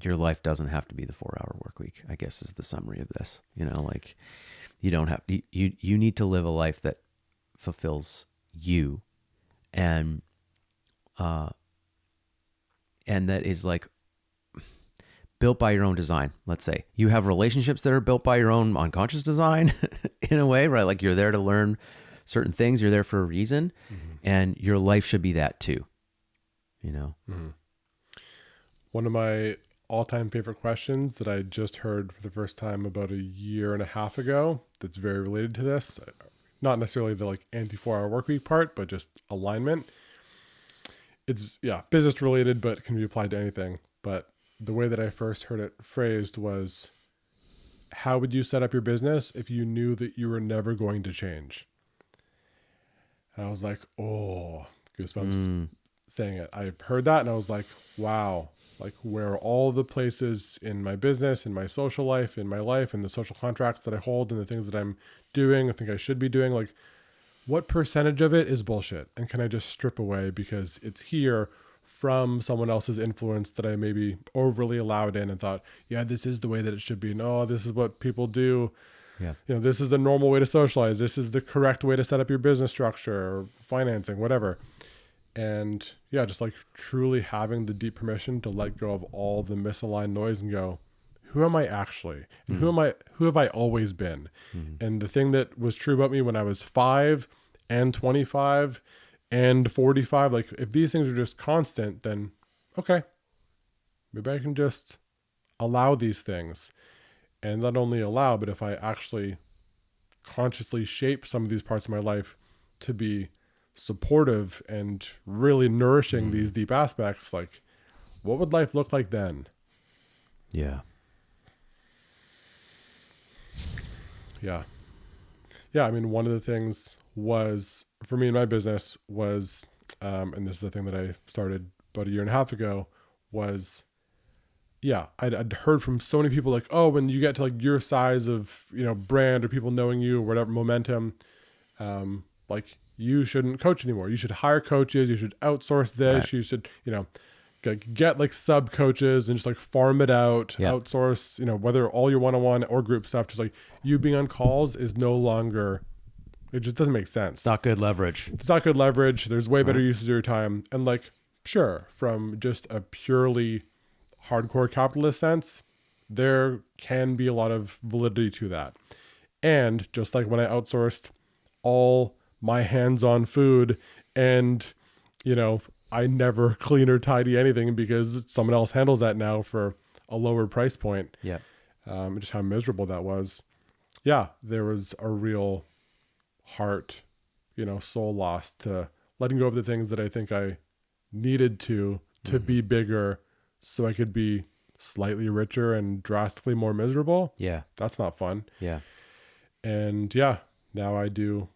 your life doesn't have to be the 4-Hour Work Week, I guess, is the summary of this. You don't have, you need to live a life that fulfills you and that is built by your own design. Let's say you have relationships that are built by your own unconscious design in a way, right? You're there to learn certain things. You're there for a reason, and your life should be that too. One of my all-time favorite questions that I just heard for the first time about a year and a half ago that's very related to this, not necessarily the anti 4-hour work week part, but just alignment. It's business related, but it can be applied to anything. But the way that I first heard it phrased was, how would you set up your business if you knew that you were never going to change? And I was like, oh, goosebumps saying it. I heard that and I was like, wow, like where all the places in my business, in my social life, in my life, and the social contracts that I hold and the things that I'm doing, I think I should be doing, like what percentage of it is bullshit? And can I just strip away because it's here from someone else's influence that I maybe overly allowed in and thought, yeah, this is the way that it should be. No, this is what people do. Yeah. You know, this is the normal way to socialize. This is the correct way to set up your business structure or financing, whatever. And yeah, just like truly having the deep permission to let go of all the misaligned noise and go, who am I actually? And who have I always been? And the thing that was true about me when I was 5 and 25 and 45, like if these things are just constant, then okay, maybe I can just allow these things. And not only allow, but if I actually consciously shape some of these parts of my life to be supportive and really nourishing these deep aspects, like what would life look like then? Yeah. Yeah. I mean, one of the things was for me in my business was, and this is the thing that I started about a year and a half ago, was, yeah, I'd heard from so many people like, oh, when you get to like your size of, you know, brand or people knowing you or whatever momentum, like you shouldn't coach anymore. You should hire coaches. You should outsource this. Right. You should, you know, get like sub coaches and just like farm it out, outsource, you know, whether all your one-on-one or group stuff, just like you being on calls is no longer, it just doesn't make sense. It's not good leverage. It's not good leverage. There's way better uses of your time. And like, sure, from just a purely hardcore capitalist sense, there can be a lot of validity to that. And just like when I outsourced all my hands-on food and, you know, I never clean or tidy anything because someone else handles that now for a lower price point. Yeah. Just how miserable that was. Yeah. There was a real heart, you know, soul loss to letting go of the things that I think I needed to be bigger so I could be slightly richer and drastically more miserable. Yeah. That's not fun. Yeah. And yeah, now I do,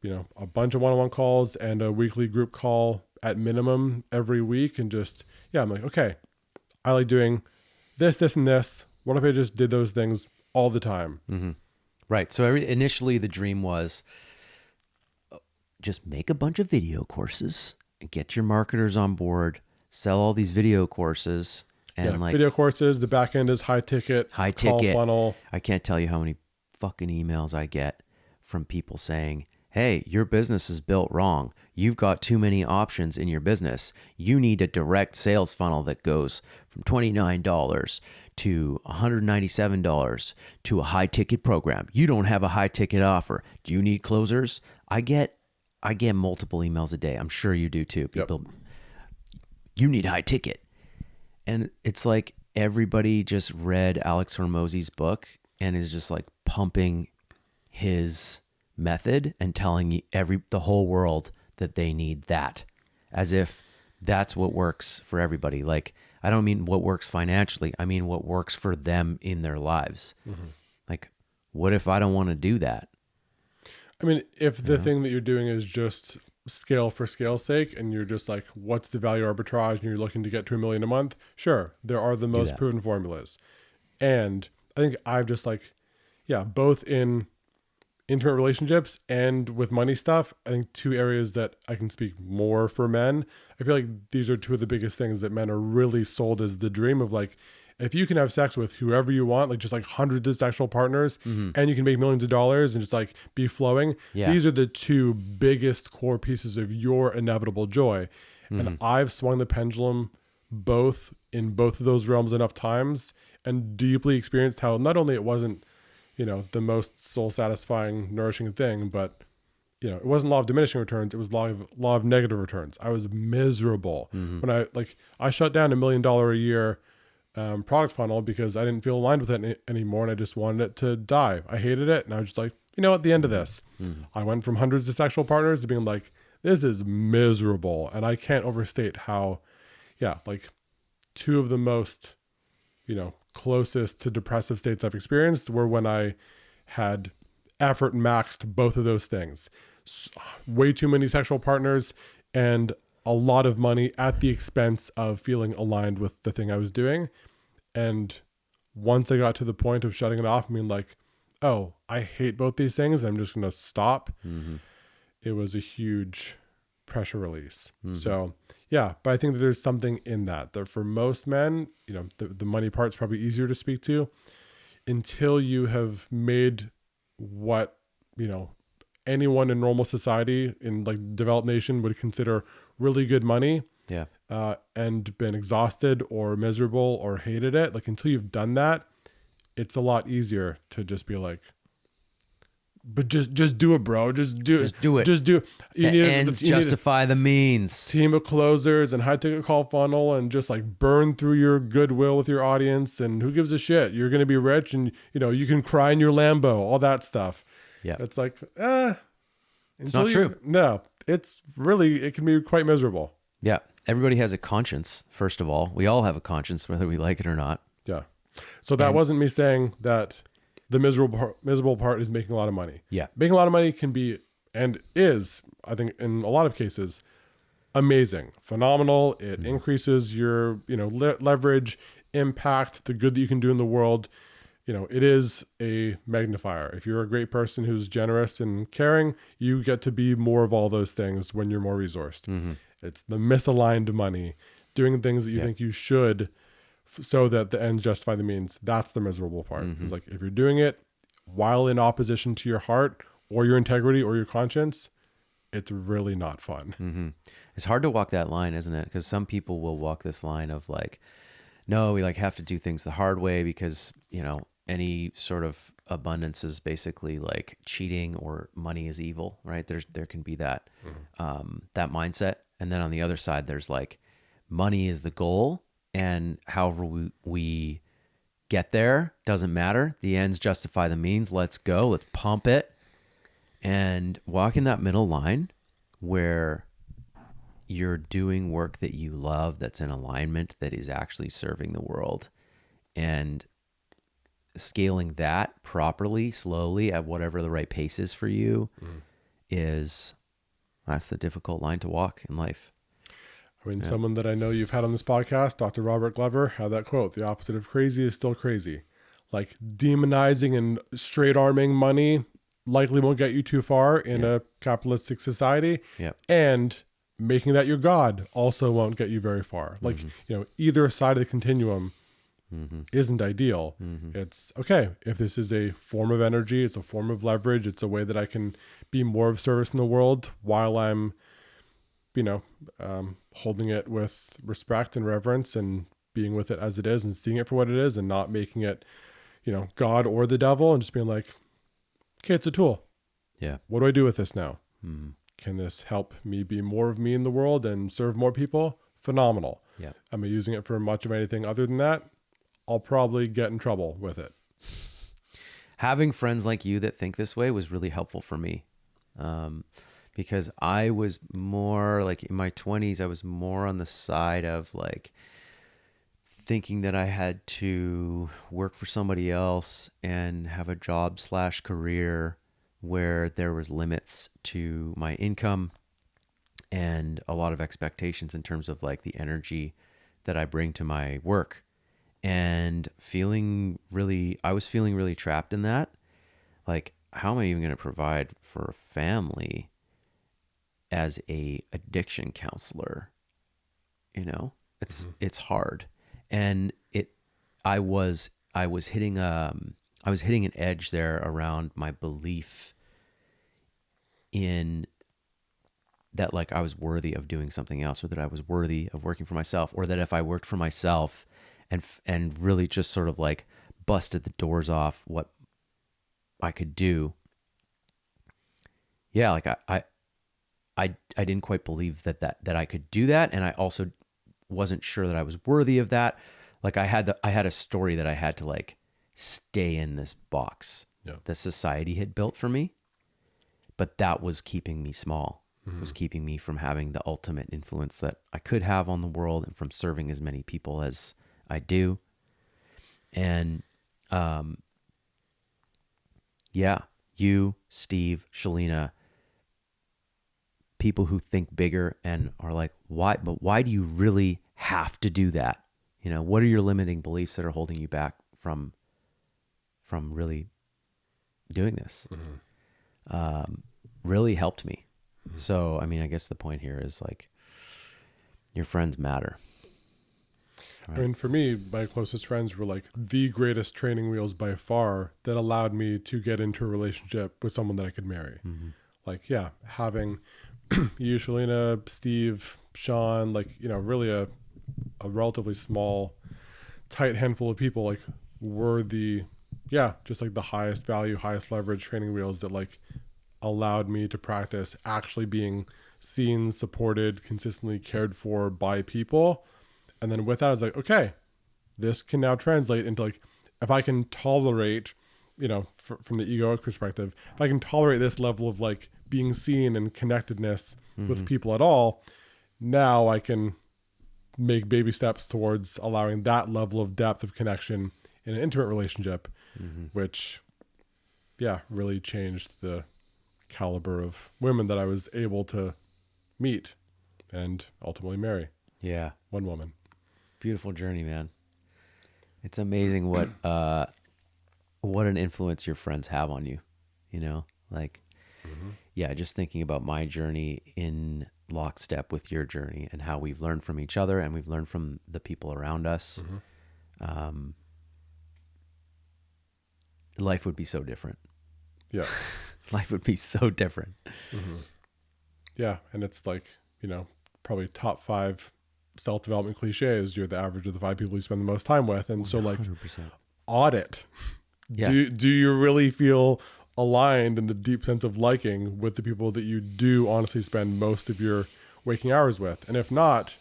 you know, a bunch of one-on-one calls and a weekly group call at minimum every week. And just, yeah, I'm like, okay, I like doing this, this, and this. What if I just did those things all the time? Mm-hmm. Right. So initially the dream was just make a bunch of video courses and get your marketers on board, sell all these video courses. And like video courses, the back end is high ticket funnel. I can't tell you how many fucking emails I get from people saying, hey, your business is built wrong. You've got too many options in your business. You need a direct sales funnel that goes from $29 to $197 to a high ticket program. You don't have a high ticket offer. Do you need closers? I get multiple emails a day. I'm sure you do too. People, you need high ticket. And it's like everybody just read Alex Hormozy's book and is just like pumping his method and telling the whole world that they need that, as if that's what works for everybody. Like, I don't mean what works financially. I mean what works for them in their lives. Mm-hmm. Like, what if I don't want to do that? I mean, if the thing that you're doing is just scale for scale's sake and you're just like, what's the value arbitrage and you're looking to get to $1 million a month, sure, there are the most proven formulas. And I think I've just like, yeah, both in intimate relationships and with money stuff, I think two areas that I can speak more for men. I feel like these are two of the biggest things that men are really sold as the dream of, like, if you can have sex with whoever you want, like just like hundreds of sexual partners, and you can make millions of dollars and just like be flowing. Yeah. These are the two biggest core pieces of your inevitable joy. And I've swung the pendulum in both of those realms enough times and deeply experienced how not only it wasn't, you know, the most soul satisfying, nourishing thing, but, you know, it wasn't law of diminishing returns. It was law of negative returns. I was miserable when I shut down $1 million a year product funnel because I didn't feel aligned with it anymore. And I just wanted it to die. I hated it. And I was just like, you know, at the end of this, I went from hundreds of sexual partners to being like, this is miserable. And I can't overstate how, yeah, like two of the most, you know, closest to depressive states I've experienced were when I had effort maxed both of those things. Way too many sexual partners and a lot of money at the expense of feeling aligned with the thing I was doing. And once I got to the point of shutting it off and being like, oh, I hate both these things, I'm just going to stop. Mm-hmm. It was a huge pressure release. Mm-hmm. So yeah, but I think that there's something in that for most men, you know, the money part's probably easier to speak to until you have made what, you know, anyone in normal society in like developed nation would consider really good money. Yeah. And been exhausted or miserable or hated it. Like until you've done that, it's a lot easier to just be like, but just do it, bro. Just do it. Just do it. The ends justify the means. Team of closers and high ticket call funnel and just like burn through your goodwill with your audience. And who gives a shit? You're going to be rich and, you know, you can cry in your Lambo, all that stuff. Yeah. It's like, it's not true. No, it's really, it can be quite miserable. Yeah. Everybody has a conscience, first of all. We all have a conscience, whether we like it or not. Yeah. So that wasn't me saying that the miserable part is making a lot of money. Yeah. Making a lot of money can be, and is, I think in a lot of cases, amazing, phenomenal. It increases your, you know, leverage, impact, the good that you can do in the world. You know, it is a magnifier. If you're a great person who's generous and caring, you get to be more of all those things when you're more resourced. Mm-hmm. It's the misaligned money, doing things that you think you should so that the ends justify the means. That's the miserable part. Mm-hmm. It's like if you're doing it while in opposition to your heart or your integrity or your conscience, it's really not fun. Mm-hmm. It's hard to walk that line, isn't it? Because some people will walk this line of like, no, we like have to do things the hard way because, you know, any sort of abundance is basically like cheating or money is evil, right? There can be that, that mindset. And then on the other side, there's like money is the goal. And however we get there doesn't matter. The ends justify the means. Let's go. Let's pump it. And walking that middle line where you're doing work that you love, that's in alignment, that is actually serving the world, and scaling that properly, slowly, at whatever the right pace is for you, that's the difficult line to walk in life. I mean, someone that I know you've had on this podcast, Dr. Robert Glover, had that quote, the opposite of crazy is still crazy. Like demonizing and straight arming money likely won't get you too far in a capitalistic society. Yep. And making that your God also won't get you very far. Like, you know, either side of the continuum isn't ideal. It's okay. If this is a form of energy, it's a form of leverage, it's a way that I can be more of service in the world while I'm, you know, holding it with respect and reverence and being with it as it is and seeing it for what it is and not making it, you know, God or the devil, and just being like, okay, it's a tool. Yeah. What do I do with this now? Can this help me be more of me in the world and serve more people? Phenomenal. Yeah. Am I using it for much of anything other than that? I'll probably get in trouble with it. Having friends like you that think this way was really helpful for me. Because I was more like in my 20s, I was more on the side of like thinking that I had to work for somebody else and have a job / career where there was limits to my income and a lot of expectations in terms of like the energy that I bring to my work, and I was feeling really trapped in that. Like, how am I even going to provide for a family as a addiction counselor? You know, it's hard. And I was hitting an edge there around my belief in that, like, I was worthy of doing something else, or that I was worthy of working for myself, or that if I worked for myself and really just sort of like busted the doors off what I could do. Yeah. Like I didn't quite believe that I could do that. And I also wasn't sure that I was worthy of that. Like I had a story that I had to like stay in this box that society had built for me, but that was keeping me small. It was keeping me from having the ultimate influence that I could have on the world and from serving as many people as I do. And, you, Steve, Shalina, people who think bigger and are like, why do you really have to do that? What are your limiting beliefs that are holding you back from really doing this? Really helped me. So, I mean, I guess the point here is like, your friends matter. Right? I mean, for me, my closest friends were like the greatest training wheels by far that allowed me to get into a relationship with someone that I could marry. Like, yeah, having you, Shalina, Steve, Sean, like, really a relatively small, tight handful of people, like, were just like the highest value, highest leverage training wheels that like allowed me to practice actually being seen, supported, consistently cared for by people. And then with that, I was like, okay, this can now translate into like, if I can tolerate, from the egoic perspective, if I can tolerate this level of like being seen and connectedness with people at all, now I can make baby steps towards allowing that level of depth of connection in an intimate relationship, which, really changed the caliber of women that I was able to meet and ultimately marry. Yeah. One woman. Beautiful journey, man. It's amazing what an influence your friends have on you, like, just thinking about my journey in lockstep with your journey and how we've learned from each other and we've learned from the people around us. Life would be so different. Yeah. Life would be so different. Yeah. And it's like, probably top 5 self-development cliches. You're the average of the 5 people you spend the most time with. And so like 100%. Audit. Yeah. Do you really feel aligned in a deep sense of liking with the people that you do honestly spend most of your waking hours with? And if not,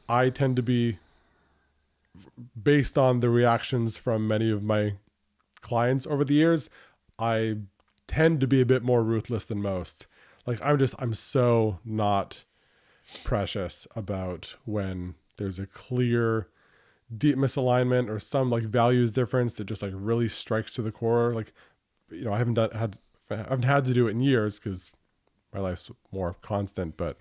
I tend to be, based on the reactions from many of my clients over the years, I tend to be a bit more ruthless than most. Like I'm so not precious about when there's a clear deep misalignment or some like values difference that just like really strikes to the core. Like, I haven't had to do it in years because my life's more constant, but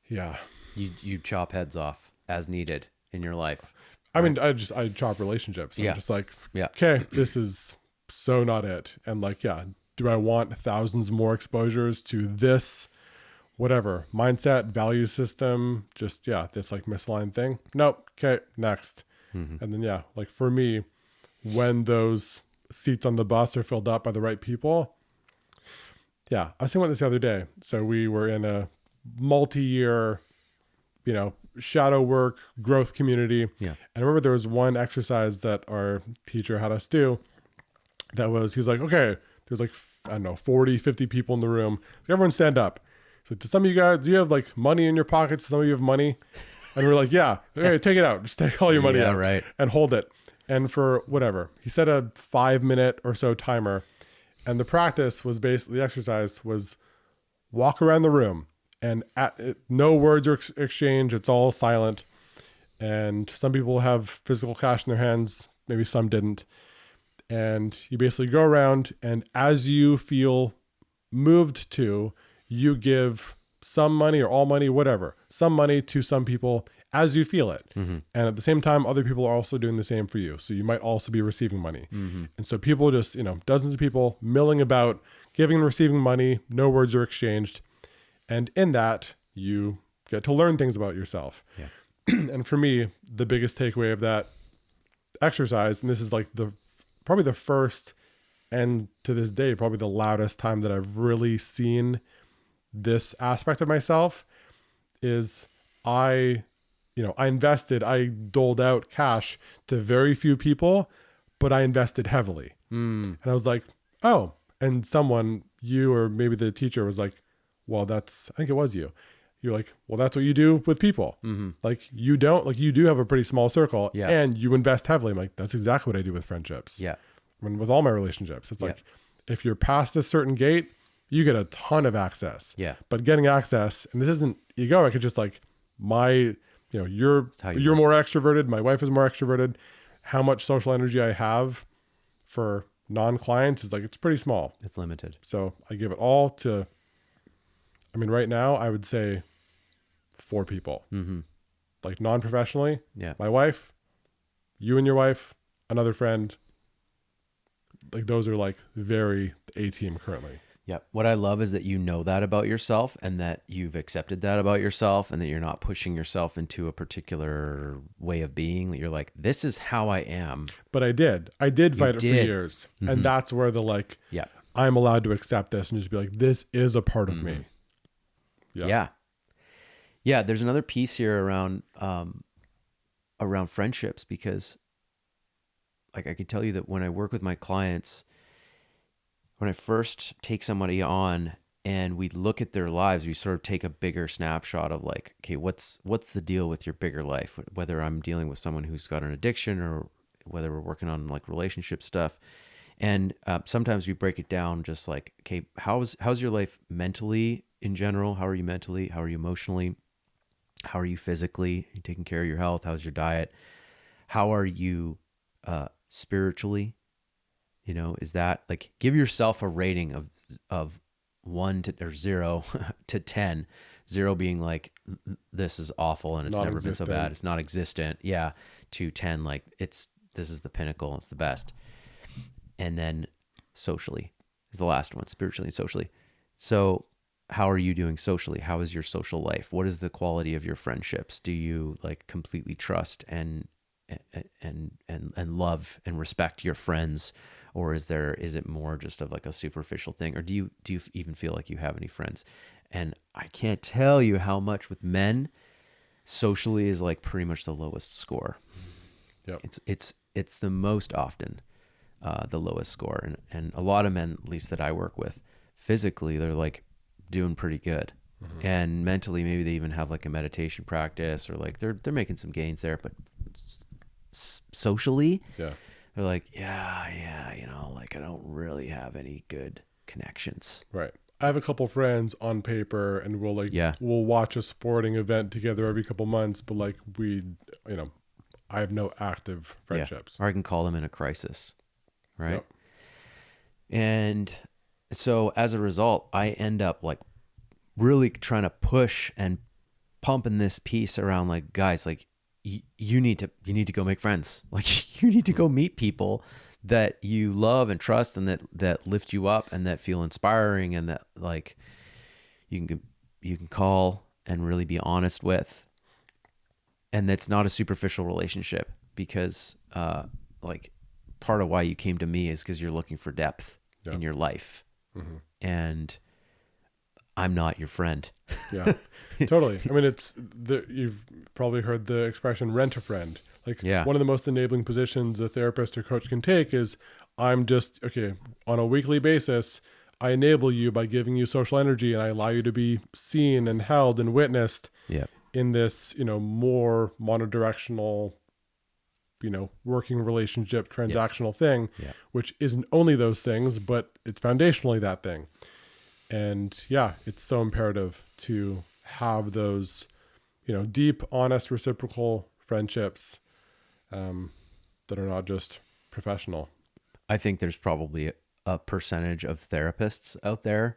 yeah. You chop heads off as needed in your life. I mean, I chop relationships. I'm just like, okay, this is so not it. And like, do I want thousands more exposures to this, whatever, mindset, value system, just, this like misaligned thing? Nope. Okay, next. And then, like for me, when those seats on the bus are filled up by the right people. I was thinking about this the other day. So we were in a multi-year, shadow work growth community. And I remember there was one exercise that our teacher had us do that was, he was like, okay, there's like, I don't know, 40, 50 people in the room. So everyone stand up. So to some of you guys, do you have like money in your pockets? Some of you have money. And we're like, okay, take it out. Just take all your money out and hold it. And for whatever, he set a 5-minute or so timer. And the practice was basically, the exercise was walk around the room and no words are exchanged. It's all silent. And some people have physical cash in their hands. Maybe some didn't. And you basically go around, and as you feel moved to, you give some money or all money, whatever, some money to some people as you feel it. And at the same time, other people are also doing the same for you. So you might also be receiving money. And so people just, dozens of people milling about, giving and receiving money, no words are exchanged. And in that, you get to learn things about yourself. And for me, the biggest takeaway of that exercise, and this is like probably the first, and to this day, probably the loudest time that I've really seen this aspect of myself, is I doled out cash to very few people, but I invested heavily. And I was like, oh, and someone, you or maybe the teacher was like, well, I think it was you. You're like, well, that's what you do with people. Like you do have a pretty small circle and you invest heavily. I'm like, that's exactly what I do with friendships. I mean, with all my relationships, it's like, if you're past a certain gate, you get a ton of access. But getting access, and this isn't egoic, it's just like you're more extroverted. My wife is more extroverted. How much social energy I have for non-clients is like, it's pretty small. It's limited. So I give it all to I mean, right now I would say 4 people, like non-professionally, Yeah. my wife, you and your wife, another friend. Like those are like very A team currently. Yeah. What I love is that you know that about yourself and that you've accepted that about yourself and that you're not pushing yourself into a particular way of being. That you're like, this is how I am. But I did fight it for did. years. And that's where the like, Yeah. I'm allowed to accept this and just be like, this is a part of me. Yeah. Yeah. There's another piece here around friendships, because like I can tell you that when I work with my clients, when I first take somebody on and we look at their lives, we sort of take a bigger snapshot of like, okay, what's the deal with your bigger life? Whether I'm dealing with someone who's got an addiction or whether we're working on like relationship stuff. And sometimes we break it down just like, okay, how's your life mentally in general? How are you mentally? How are you emotionally? How are you physically? Are you taking care of your health? How's your diet? How are you spiritually? You know, is that like, give yourself a rating of 1 to or 0 to 10, 0 being like, this is awful and it's never been so bad. It's not existent. Yeah. To 10, like this is the pinnacle. It's the best. And then socially is the last one, spiritually and socially. So how are you doing socially? How is your social life? What is the quality of your friendships? Do you like completely trust and love and respect your friends, or is it more just of like a superficial thing, or do you even feel like you have any friends? And I can't tell you how much with men socially is like pretty much the lowest score. Yep. It's the most often the lowest score, and a lot of men, at least that I work with, physically they're like doing pretty good. And mentally maybe they even have like a meditation practice, or like they're making some gains there, but socially they're like, yeah, you know, like I don't really have any good connections. Right. I have a couple friends on paper and we'll watch a sporting event together every couple months, but like I have no active friendships. Or I can call them in a crisis. Right. Yep. And so as a result, I end up like really trying to push and pumping this piece around like, guys, like you need to go make friends. Like you need to go meet people that you love and trust and that lift you up and that feel inspiring and that like you can call and really be honest with. And that's not a superficial relationship, because like part of why you came to me is because you're looking for depth in your life. And I'm not your friend. Yeah, totally. I mean, you've probably heard the expression rent a friend. Like one of the most enabling positions a therapist or coach can take is, I'm just, okay, on a weekly basis, I enable you by giving you social energy and I allow you to be seen and held and witnessed in this, more monodirectional, working relationship, transactional thing, which isn't only those things, but it's foundationally that thing. And it's so imperative to have those, deep, honest, reciprocal friendships that are not just professional. I think there's probably a percentage of therapists out there,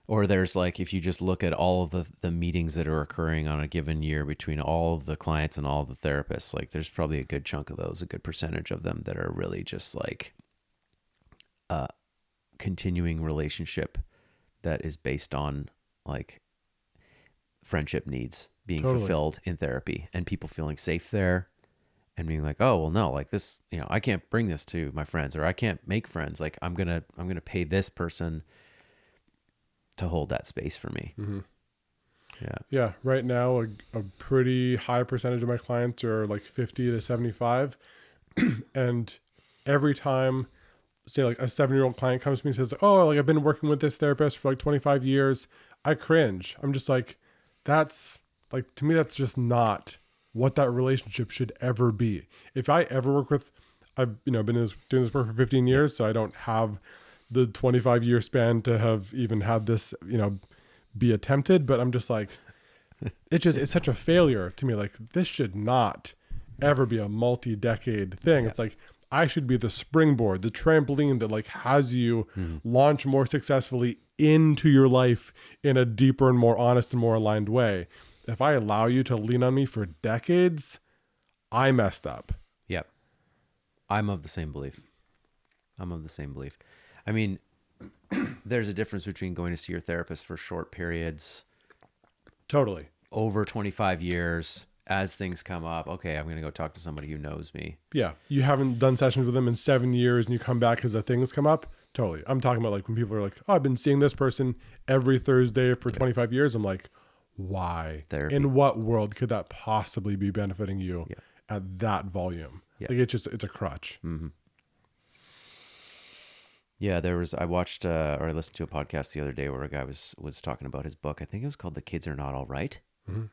or there's like, if you just look at all of the meetings that are occurring on a given year between all of the clients and all of the therapists, like there's probably a good chunk of those, a good percentage of them that are really just like a continuing relationship that is based on like friendship needs being fulfilled in therapy and people feeling safe there and being like, oh, well, no, like this, I can't bring this to my friends, or I can't make friends. Like I'm going to pay this person to hold that space for me. Yeah. Right now, a pretty high percentage of my clients are like 50 to 75. And every time, say like a 7-year-old client comes to me and says, oh, like I've been working with this therapist for like 25 years. I cringe. I'm just like, that's like, to me, that's just not what that relationship should ever be. If I ever work with, I've, been doing this work for 15 years, so I don't have the 25-year span to have even had this, be attempted, but I'm just like, it's such a failure to me. Like this should not ever be a multi-decade thing. It's like, I should be the springboard, the trampoline that like has you launch more successfully into your life in a deeper and more honest and more aligned way. If I allow you to lean on me for decades, I messed up. Yep. I'm of the same belief. I mean, there's a difference between going to see your therapist for short periods, Totally. over 25 years, as things come up. Okay, I'm going to go talk to somebody who knows me. Yeah. You haven't done sessions with them in 7 years and you come back because the things come up. Totally. I'm talking about like when people are like, oh, I've been seeing this person every Thursday for 25 years. I'm like, why? Therapy. In what world could that possibly be benefiting you Yeah. at that volume? Yeah. Like it's a crutch. Mm-hmm. Yeah, I watched or I listened to a podcast the other day where a guy was talking about his book. I think it was called "The Kids Are Not All Right." And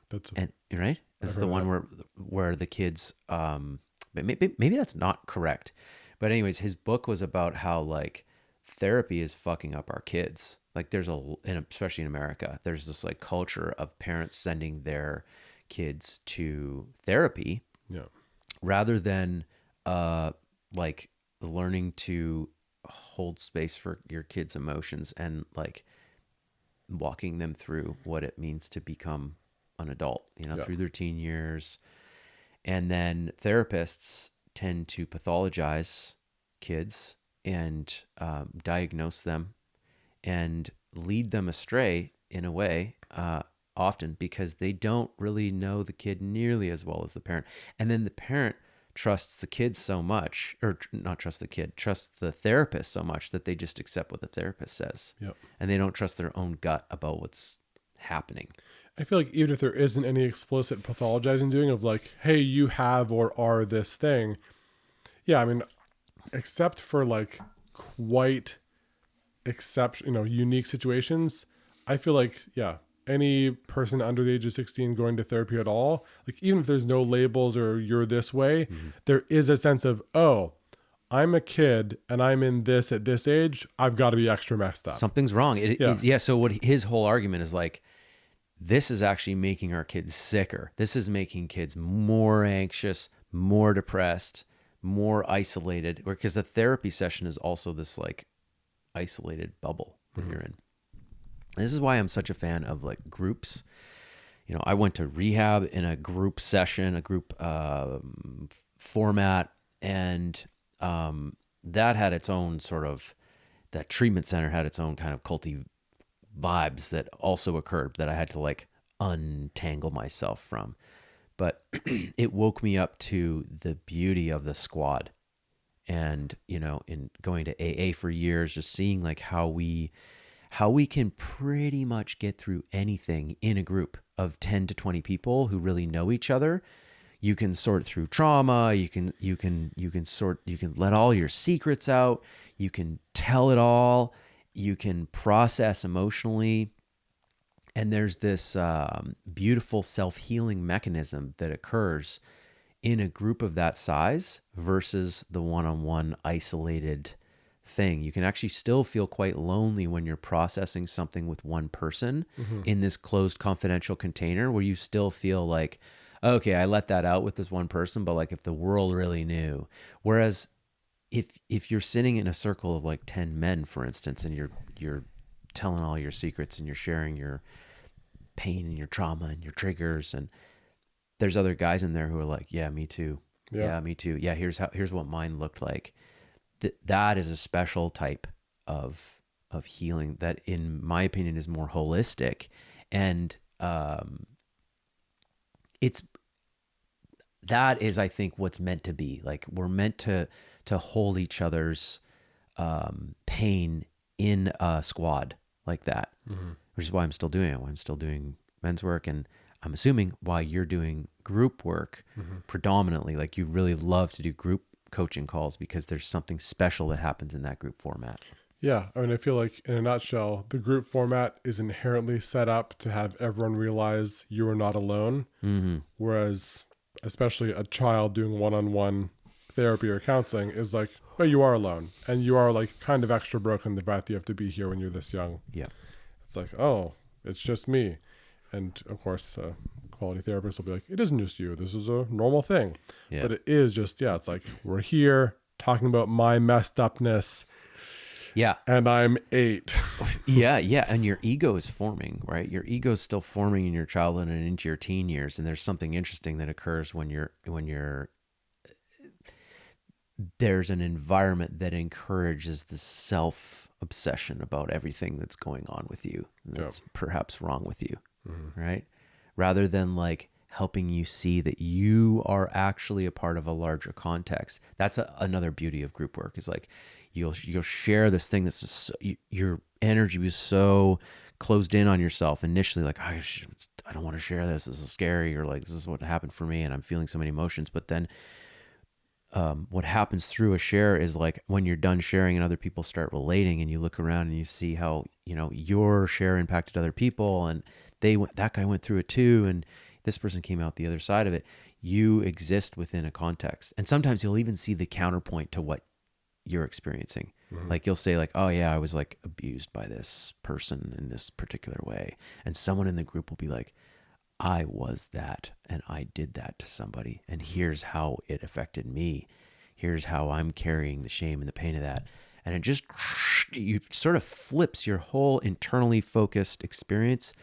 you're right. This is the one where the kids. Maybe that's not correct, but anyways, his book was about how like therapy is fucking up our kids. Like there's especially in America, there's this like culture of parents sending their kids to therapy, rather than like learning to hold space for your kids' emotions and like walking them through what it means to become an adult, through their teen years. And then therapists tend to pathologize kids and diagnose them and lead them astray in a way, often because they don't really know the kid nearly as well as the parent. And then the parent trusts the kid so much, or not trust the kid, trusts the therapist so much that they just accept what the therapist says. Yep. And they don't trust their own gut about what's happening. I feel like even if there isn't any explicit pathologizing doing of like, hey, you have or are this thing. Yeah, I mean, except for like quite unique situations, I feel like, yeah, any person under the age of 16 going to therapy at all, like even if there's no labels or you're this way, there is a sense of, oh, I'm a kid and I'm in this at this age, I've got to be extra messed up. Something's wrong. So what his whole argument is like, this is actually making our kids sicker. This is making kids more anxious, more depressed, more isolated, because the therapy session is also this like isolated bubble that you're in. This is why I'm such a fan of like groups. I went to rehab in a group session, a group format, and that had its own sort of, that treatment center had its own kind of culty vibes that also occurred that I had to like untangle myself from. But it woke me up to the beauty of the squad. And, in going to AA for years, just seeing like how we can pretty much get through anything in a group of 10 to 20 people who really know each other. You can sort through trauma. You can let all your secrets out. You can tell it all. You can process emotionally. And there's this beautiful self-healing mechanism that occurs in a group of that size versus the one-on-one isolated thing. You can actually still feel quite lonely when you're processing something with one person in this closed confidential container, where you still feel like, okay, I let that out with this one person, but like if the world really knew. Whereas if you're sitting in a circle of like 10 men, for instance, and you're telling all your secrets and you're sharing your pain and your trauma and your triggers, and there's other guys in there who are like, yeah, me too. Yeah, me too. Yeah, here's what mine looked like. That is a special type of healing that, in my opinion, is more holistic. And that is, I think, what's meant to be. Like, we're meant to hold each other's pain in a squad like that, which is why I'm still doing it. Why I'm still doing men's work, and I'm assuming why you're doing group work predominantly. Like, you really love to do group coaching calls because there's something special that happens in that group format. Yeah. I mean, I feel like in a nutshell, the group format is inherently set up to have everyone realize you are not alone. Whereas, especially a child doing one-on-one therapy or counseling is like, well, you are alone, and you are like kind of extra broken the fact that you have to be here when you're this young. Yeah. It's like, oh, it's just me. And of course, quality therapists will be like, it isn't just you. This is a normal thing. Yeah. But it is just, it's like, we're here talking about my messed upness, Yeah. and I'm 8. Yeah, yeah, and your ego is forming, right? Your ego is still forming in your childhood and into your teen years, and there's something interesting that occurs when you're there's an environment that encourages the self obsession about everything that's going on with you, that's perhaps wrong with you, right? Rather than like helping you see that you are actually a part of a larger context. That's another beauty of group work, is like you'll share this thing that's just your energy was so closed in on yourself initially, like I don't want to share this. This is scary, or like this is what happened for me, and I'm feeling so many emotions. But then what happens through a share is like when you're done sharing and other people start relating, and you look around and you see how, you know, your share impacted other people, and that guy went through it too, and this person came out the other side of it. You exist within a context, and sometimes you'll even see the counterpoint to what you're experiencing. Like you'll say like, oh yeah, I was like abused by this person in this particular way, and someone in the group will be like, I was that, and I did that to somebody, and here's how it affected me. Here's how I'm carrying the shame and the pain of that. And it just, you sort of flips your whole internally focused experience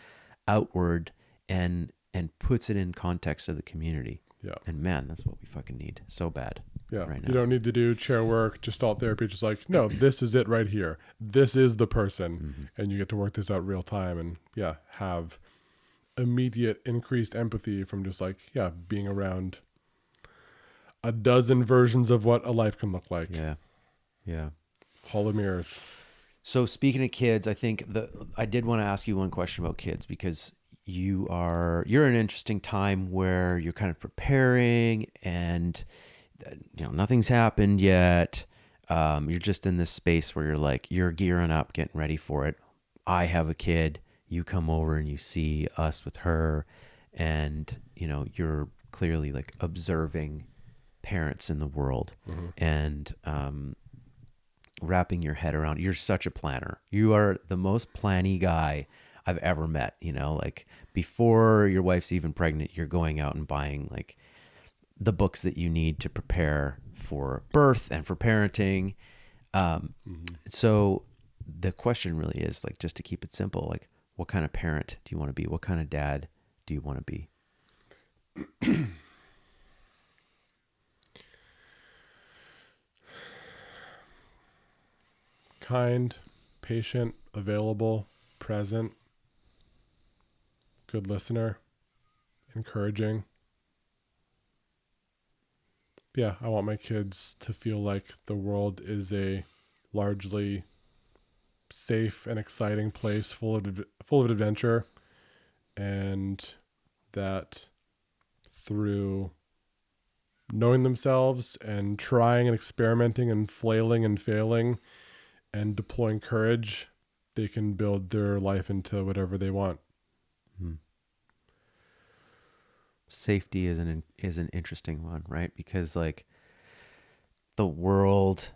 outward and puts it in context of the community. Yeah. And man, that's what we fucking need so bad. Yeah. Right now. You don't need to do chair work, gestalt therapy. Just like, no, this is it right here. This is the person. And you get to work this out real time and have immediate increased empathy from just like, being around a dozen versions of what a life can look like. Yeah. Yeah. Hall of mirrors. So speaking of kids, I think I did want to ask you one question about kids, because you're in an interesting time where you're kind of preparing, and you know, nothing's happened yet. You're just in this space where you're like, you're gearing up, getting ready for it. I have a kid. You come over and you see us with her, and you know, you're clearly like observing parents in the world, and wrapping your head around. You're such a planner. You are the most planny guy I've ever met. You know, like before your wife's even pregnant, you're going out and buying like the books that you need to prepare for birth and for parenting. So the question really is like, just to keep it simple, like, what kind of parent do you want to be? What kind of dad do you want to be? Kind, patient, available, present, good listener, encouraging. Yeah, I want my kids to feel like the world is a largely safe and exciting place full of adventure, and that through knowing themselves and trying and experimenting and flailing and failing and deploying courage, they can build their life into whatever they want. Safety is an interesting one, right? Because like the world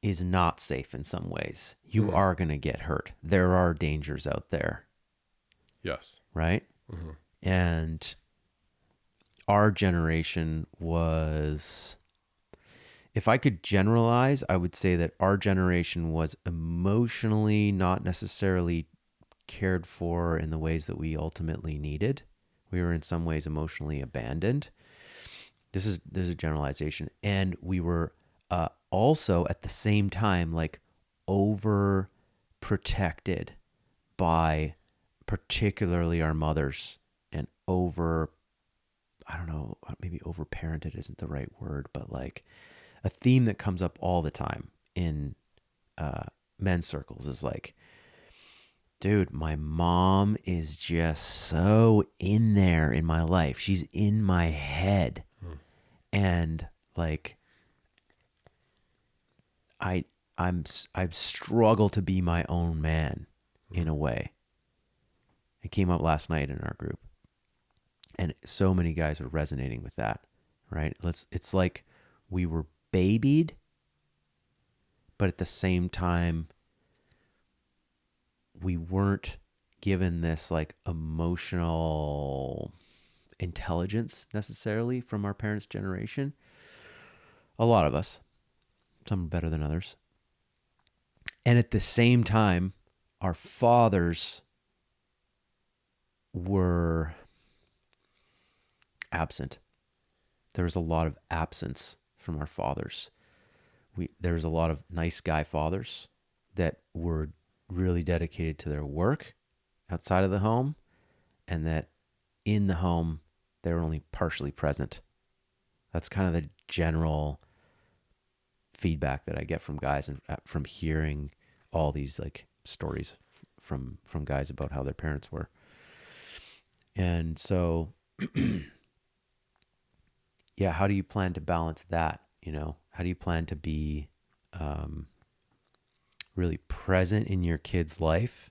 is not safe in some ways. You are going to get hurt. There are dangers out there. Yes. Right? And our generation was, if I could generalize, I would say that our generation was emotionally not necessarily cared for in the ways that we ultimately needed. We were in some ways emotionally abandoned. This is a generalization. And we were also at the same time like over protected by particularly our mothers, and I don't know, maybe over parented isn't the right word, but like a theme that comes up all the time in men's circles is like, dude, my mom is just so in there in my life. She's in my head. And like, I've struggled to be my own man in a way. It came up last night in our group, and so many guys are resonating with that, right? It's like we were babied, but at the same time, we weren't given this like emotional intelligence necessarily from our parents' generation. A lot of us, some better than others. And at the same time, our fathers were absent. There was a lot of absence from our fathers. There was a lot of nice guy fathers that were really dedicated to their work outside of the home, and that in the home, they were only partially present. That's kind of the general feedback that I get from guys and from hearing all these like stories from guys about how their parents were. And so, yeah, how do you plan to balance that? You know, how do you plan to be really present in your kid's life,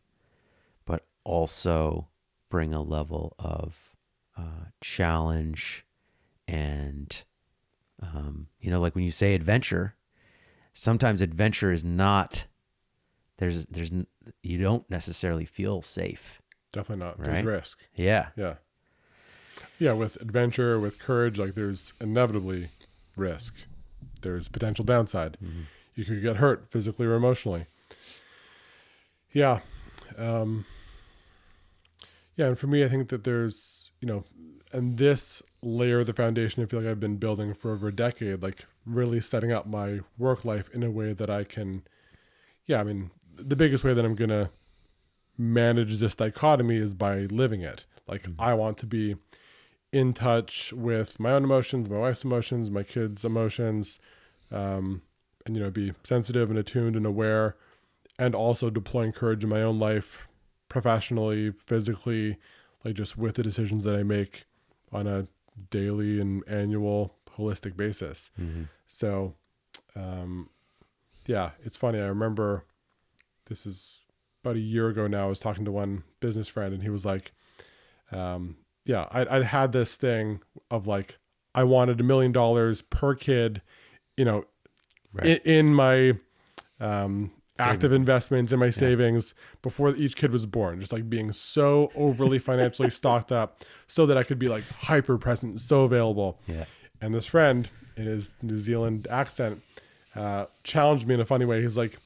but also bring a level of challenge and, you know, like when you say adventure, sometimes adventure is not, you don't necessarily feel safe. Definitely not. Right? There's risk. Yeah. Yeah. Yeah. With adventure, with courage, like there's inevitably risk. There's potential downside. Mm-hmm. You could get hurt physically or emotionally. Yeah. Yeah. And for me, I think that there's, you know, and this layer of the foundation, I feel like I've been building for over a decade, like really setting up my work life in a way that I can, yeah, I mean, the biggest way that I'm going to manage this dichotomy is by living it. Like I want to be in touch with my own emotions, my wife's emotions, my kids' emotions, and, you know, be sensitive and attuned and aware, and also deploying courage in my own life, professionally, physically, like just with the decisions that I make on a daily and annual holistic basis. Mm-hmm. So, yeah, it's funny. I remember this is about a year ago now. I was talking to one business friend and he was like, yeah, I'd had this thing of like, I wanted $1 million per kid, you know, right, in my, active investments in my savings before each kid was born, just like being so overly financially stocked up so that I could be like hyper present, so available. Yeah. And this friend in his New Zealand accent, challenged me in a funny way. He's like,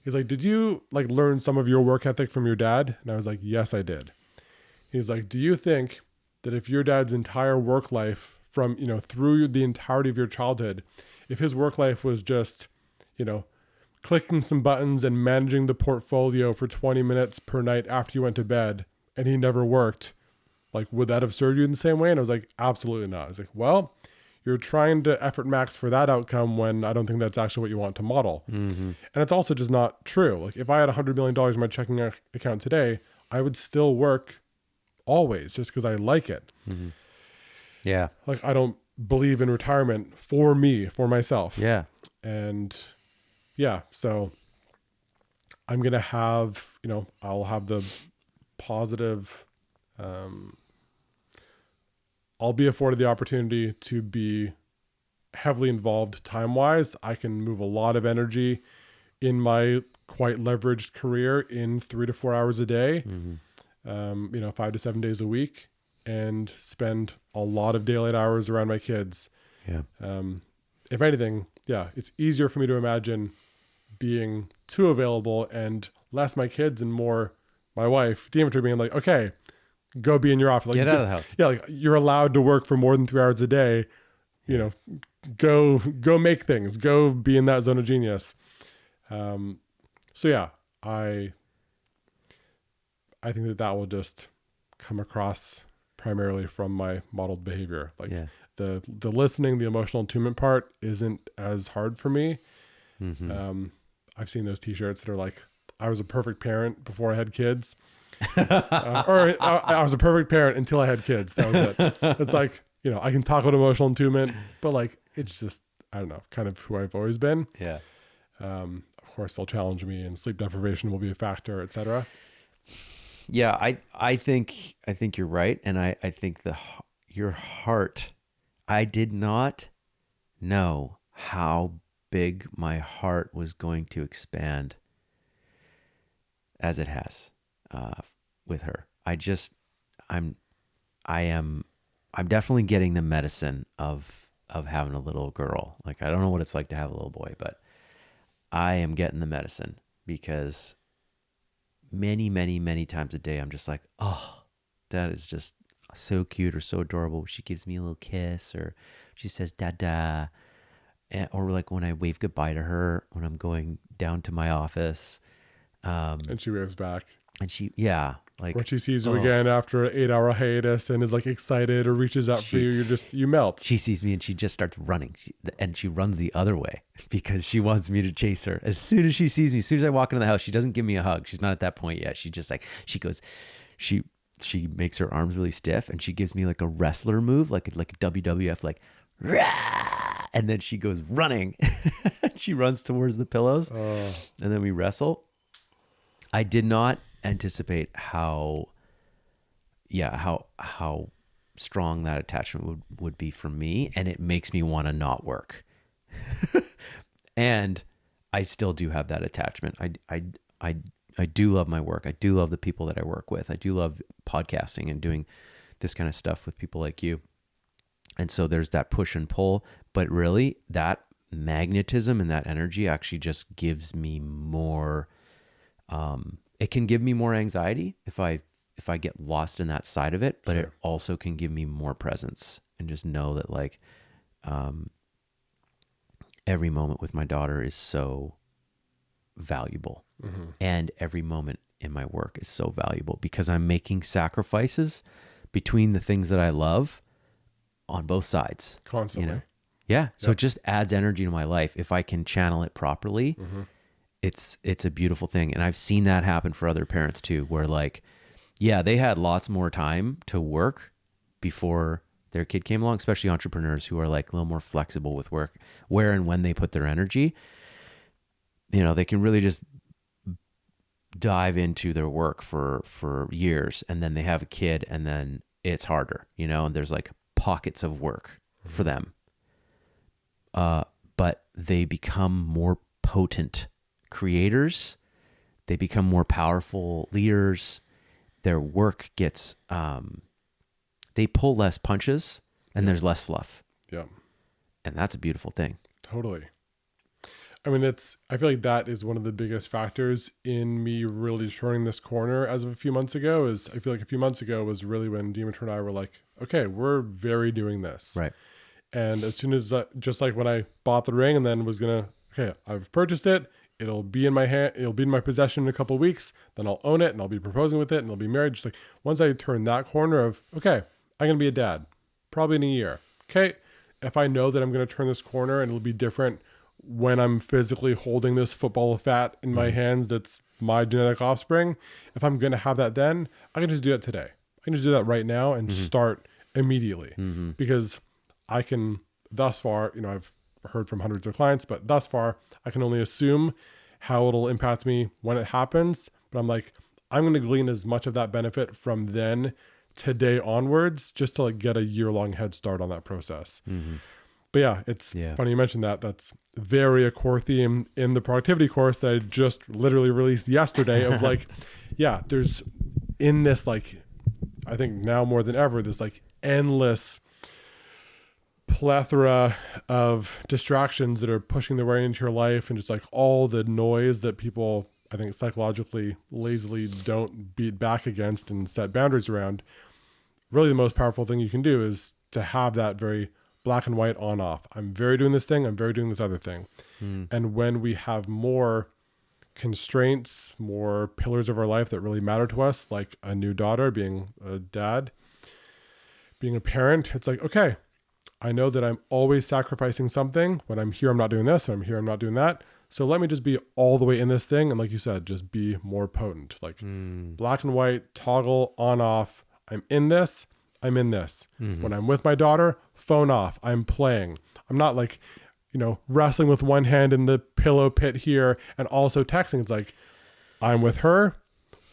did you like learn some of your work ethic from your dad? And I was like, yes, I did. He's like, do you think that if your dad's entire work life from, you know, through the entirety of your childhood, if his work life was just, you know, clicking some buttons and managing the portfolio for 20 minutes per night after you went to bed, and he never worked, like, would that have served you in the same way? And I was like, absolutely not. I was like, well, you're trying to effort max for that outcome when I don't think that's actually what you want to model. Mm-hmm. And it's also just not true. Like if I had $100 million in my checking account today, I would still work always just because I like it. Mm-hmm. Yeah. Like I don't believe in retirement for me, for myself. Yeah. And yeah, so I'm going to have, you know, I'll have the positive, I'll be afforded the opportunity to be heavily involved time-wise. I can move a lot of energy in my quite leveraged career in 3 to 4 hours a day, you know, 5 to 7 days a week, and spend a lot of daylight hours around my kids. Yeah. If anything, yeah, it's easier for me to imagine being too available and less my kids and more my wife, Demetri, being like, okay, go be in your office. Like, get out of the house. Yeah, like you're allowed to work for more than 3 hours a day. You know, go make things. Go be in that zone of genius. So yeah, I think that will just come across primarily from my modeled behavior. Like the listening, the emotional attunement part isn't as hard for me. Mm-hmm. I've seen those t-shirts that are like, I was a perfect parent before I had kids. Or I was a perfect parent until I had kids. That was it. It's like, you know, I can talk about emotional attunement, but like, it's just, I don't know, kind of who I've always been. Yeah. Of course they'll challenge me and sleep deprivation will be a factor, et cetera. Yeah. I think you're right. And I think your heart, I did not know how big my heart was going to expand as it has with her. I'm definitely getting the medicine of of having a little girl. Like, I don't know what it's like to have a little boy, but I am getting the medicine, because many, many, many times a day, I'm just like, oh, that is just so cute or so adorable. She gives me a little kiss, or she says dada. Or like when I wave goodbye to her when I'm going down to my office. And she waves back. And yeah. Like when she sees you again after an 8-hour hiatus and is like excited or reaches out for you, you melt. She sees me and she just starts running, and she runs the other way because she wants me to chase her. As soon as she sees me, as soon as I walk into the house, she doesn't give me a hug. She's not at that point yet. She just like, she makes her arms really stiff, and she gives me like a wrestler move, like a WWF, like, rah! And then she goes running. She runs towards the pillows, and then we wrestle. I did not anticipate how strong that attachment would be for me, and it makes me want to not work. And I still do have that attachment. I do love my work. I do love the people that I work with. I do love podcasting and doing this kind of stuff with people like you. And so there's that push and pull, but really that magnetism and that energy actually just gives me more, it can give me more anxiety if I get lost in that side of it, but it also can give me more presence, and just know that like, every moment with my daughter is so valuable, and every moment in my work is so valuable, because I'm making sacrifices between the things that I love on both sides constantly. You know? Yeah. So it just adds energy to my life. If I can channel it properly, it's a beautiful thing. And I've seen that happen for other parents too, where like, yeah, they had lots more time to work before their kid came along, especially entrepreneurs who are like a little more flexible with work, where and when they put their energy, you know, they can really just dive into their work for years, and then they have a kid, and then it's harder, you know, and there's like pockets of work for them. But they become more potent creators. They become more powerful leaders. Their work gets, they pull less punches, and there's less fluff. Yeah. And that's a beautiful thing. Totally. I mean, I feel like that is one of the biggest factors in me really turning this corner as of a few months ago. I feel like a few months ago was really when Demetra and I were like, okay, we're very doing this. Right. And as soon as, just like when I bought the ring and then was going to, okay, I've purchased it. It'll be in my hand. It'll be in my possession in a couple of weeks. Then I'll own it, and I'll be proposing with it, and I'll be married. Just like once I turn that corner of, okay, I'm going to be a dad, probably in a year. Okay. If I know that I'm going to turn this corner and it'll be different when I'm physically holding this football of fat in my hands, that's my genetic offspring. If I'm going to have that, then I can just do it today. I can just do that right now and start immediately, because I can, thus far, you know, I've heard from hundreds of clients, but thus far I can only assume how it'll impact me when it happens. But I'm like, I'm going to glean as much of that benefit from then today onwards, just to like get a year-long head start on that process. But yeah, it's funny you mentioned that. That's very a core theme in the productivity course that I just literally released yesterday of like, yeah, there's in this, like, I think now more than ever, this like endless plethora of distractions that are pushing their way into your life, and just like all the noise that people, I think, psychologically lazily don't beat back against and set boundaries around. Really, the most powerful thing you can do is to have that very black and white on off. I'm very doing this thing. I'm very doing this other thing. And when we have more constraints, more pillars of our life that really matter to us, like a new daughter, being a dad, being a parent, it's like, okay, I know that I'm always sacrificing something. When I'm here, I'm not doing this. When I'm here, I'm not doing that. So let me just be all the way in this thing. And like you said, just be more potent, like black and white, toggle on, off. I'm in this. I'm in this. When I'm with my daughter, phone off. I'm playing. I'm not like, you know, wrestling with one hand in the pillow pit here and also texting. It's like, I'm with her,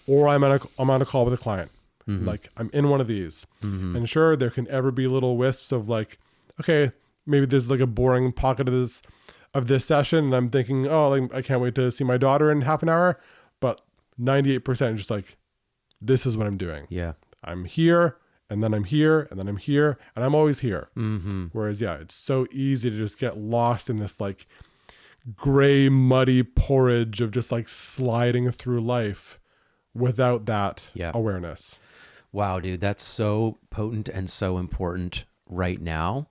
or I'm on a call with a client. Like I'm in one of these. And sure, there can ever be little wisps of like, okay, maybe there's like a boring pocket of this session, and I'm thinking, oh, like, I can't wait to see my daughter in half an hour. But 98% just like, this is what I'm doing. Yeah. I'm here, and then I'm here, and then I'm here, and I'm always here. Mm-hmm. Whereas, yeah, it's so easy to just get lost in this like gray, muddy porridge of just like sliding through life without that awareness. Wow, dude, that's so potent and so important right now,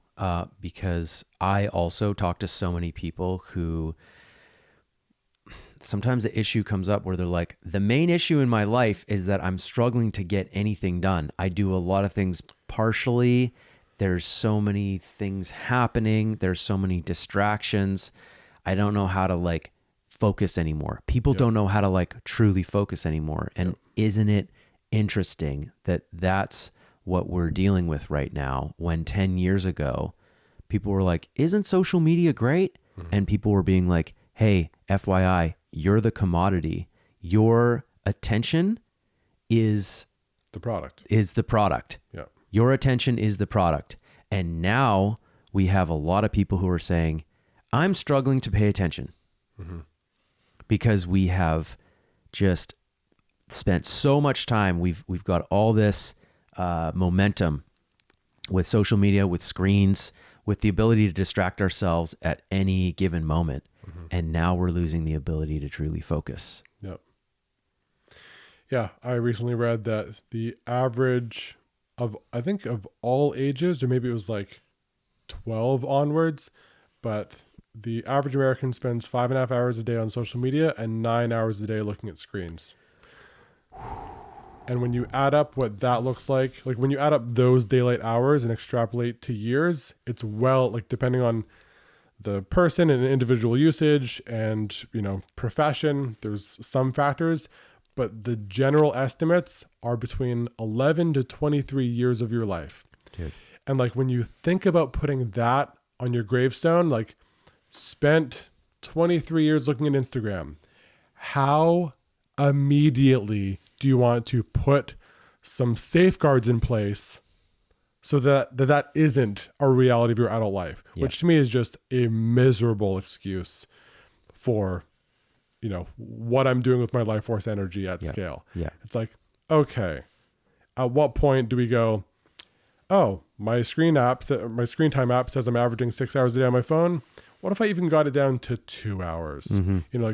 because I also talk to so many people who sometimes the issue comes up where they're like, the main issue in my life is that I'm struggling to get anything done. I do a lot of things partially. There's so many things happening. There's so many distractions. I don't know how to like focus anymore. People don't know how to like truly focus anymore. And isn't it interesting that that's what we're dealing with right now, when 10 years ago, people were like, isn't social media great? And people were being like, hey, FYI, you're the commodity. Your attention is the product. Yeah. Your attention is the product. And now we have a lot of people who are saying, I'm struggling to pay attention because we have just spent so much time. We've got all this momentum with social media, with screens, with the ability to distract ourselves at any given moment. And now we're losing the ability to truly focus. Yep. Yeah, I recently read that the average of, I think, of all ages, or maybe it was like 12 onwards, but the average American spends 5.5 hours a day on social media and 9 hours a day looking at screens. And when you add up what that looks like when you add up those daylight hours and extrapolate to years, it's like depending on the person and individual usage and, profession, there's some factors, but the general estimates are between 11 to 23 years of your life. Dude. And like when you think about putting that on your gravestone, like spent 23 years looking at Instagram, how immediately do you want to put some safeguards in place so that isn't a reality of your adult life, which to me is just a miserable excuse for, what I'm doing with my life force energy at scale. Yeah. It's like, okay, at what point do we go, oh, my screen time app says I'm averaging 6 hours a day on my phone. What if I even got it down to 2 hours?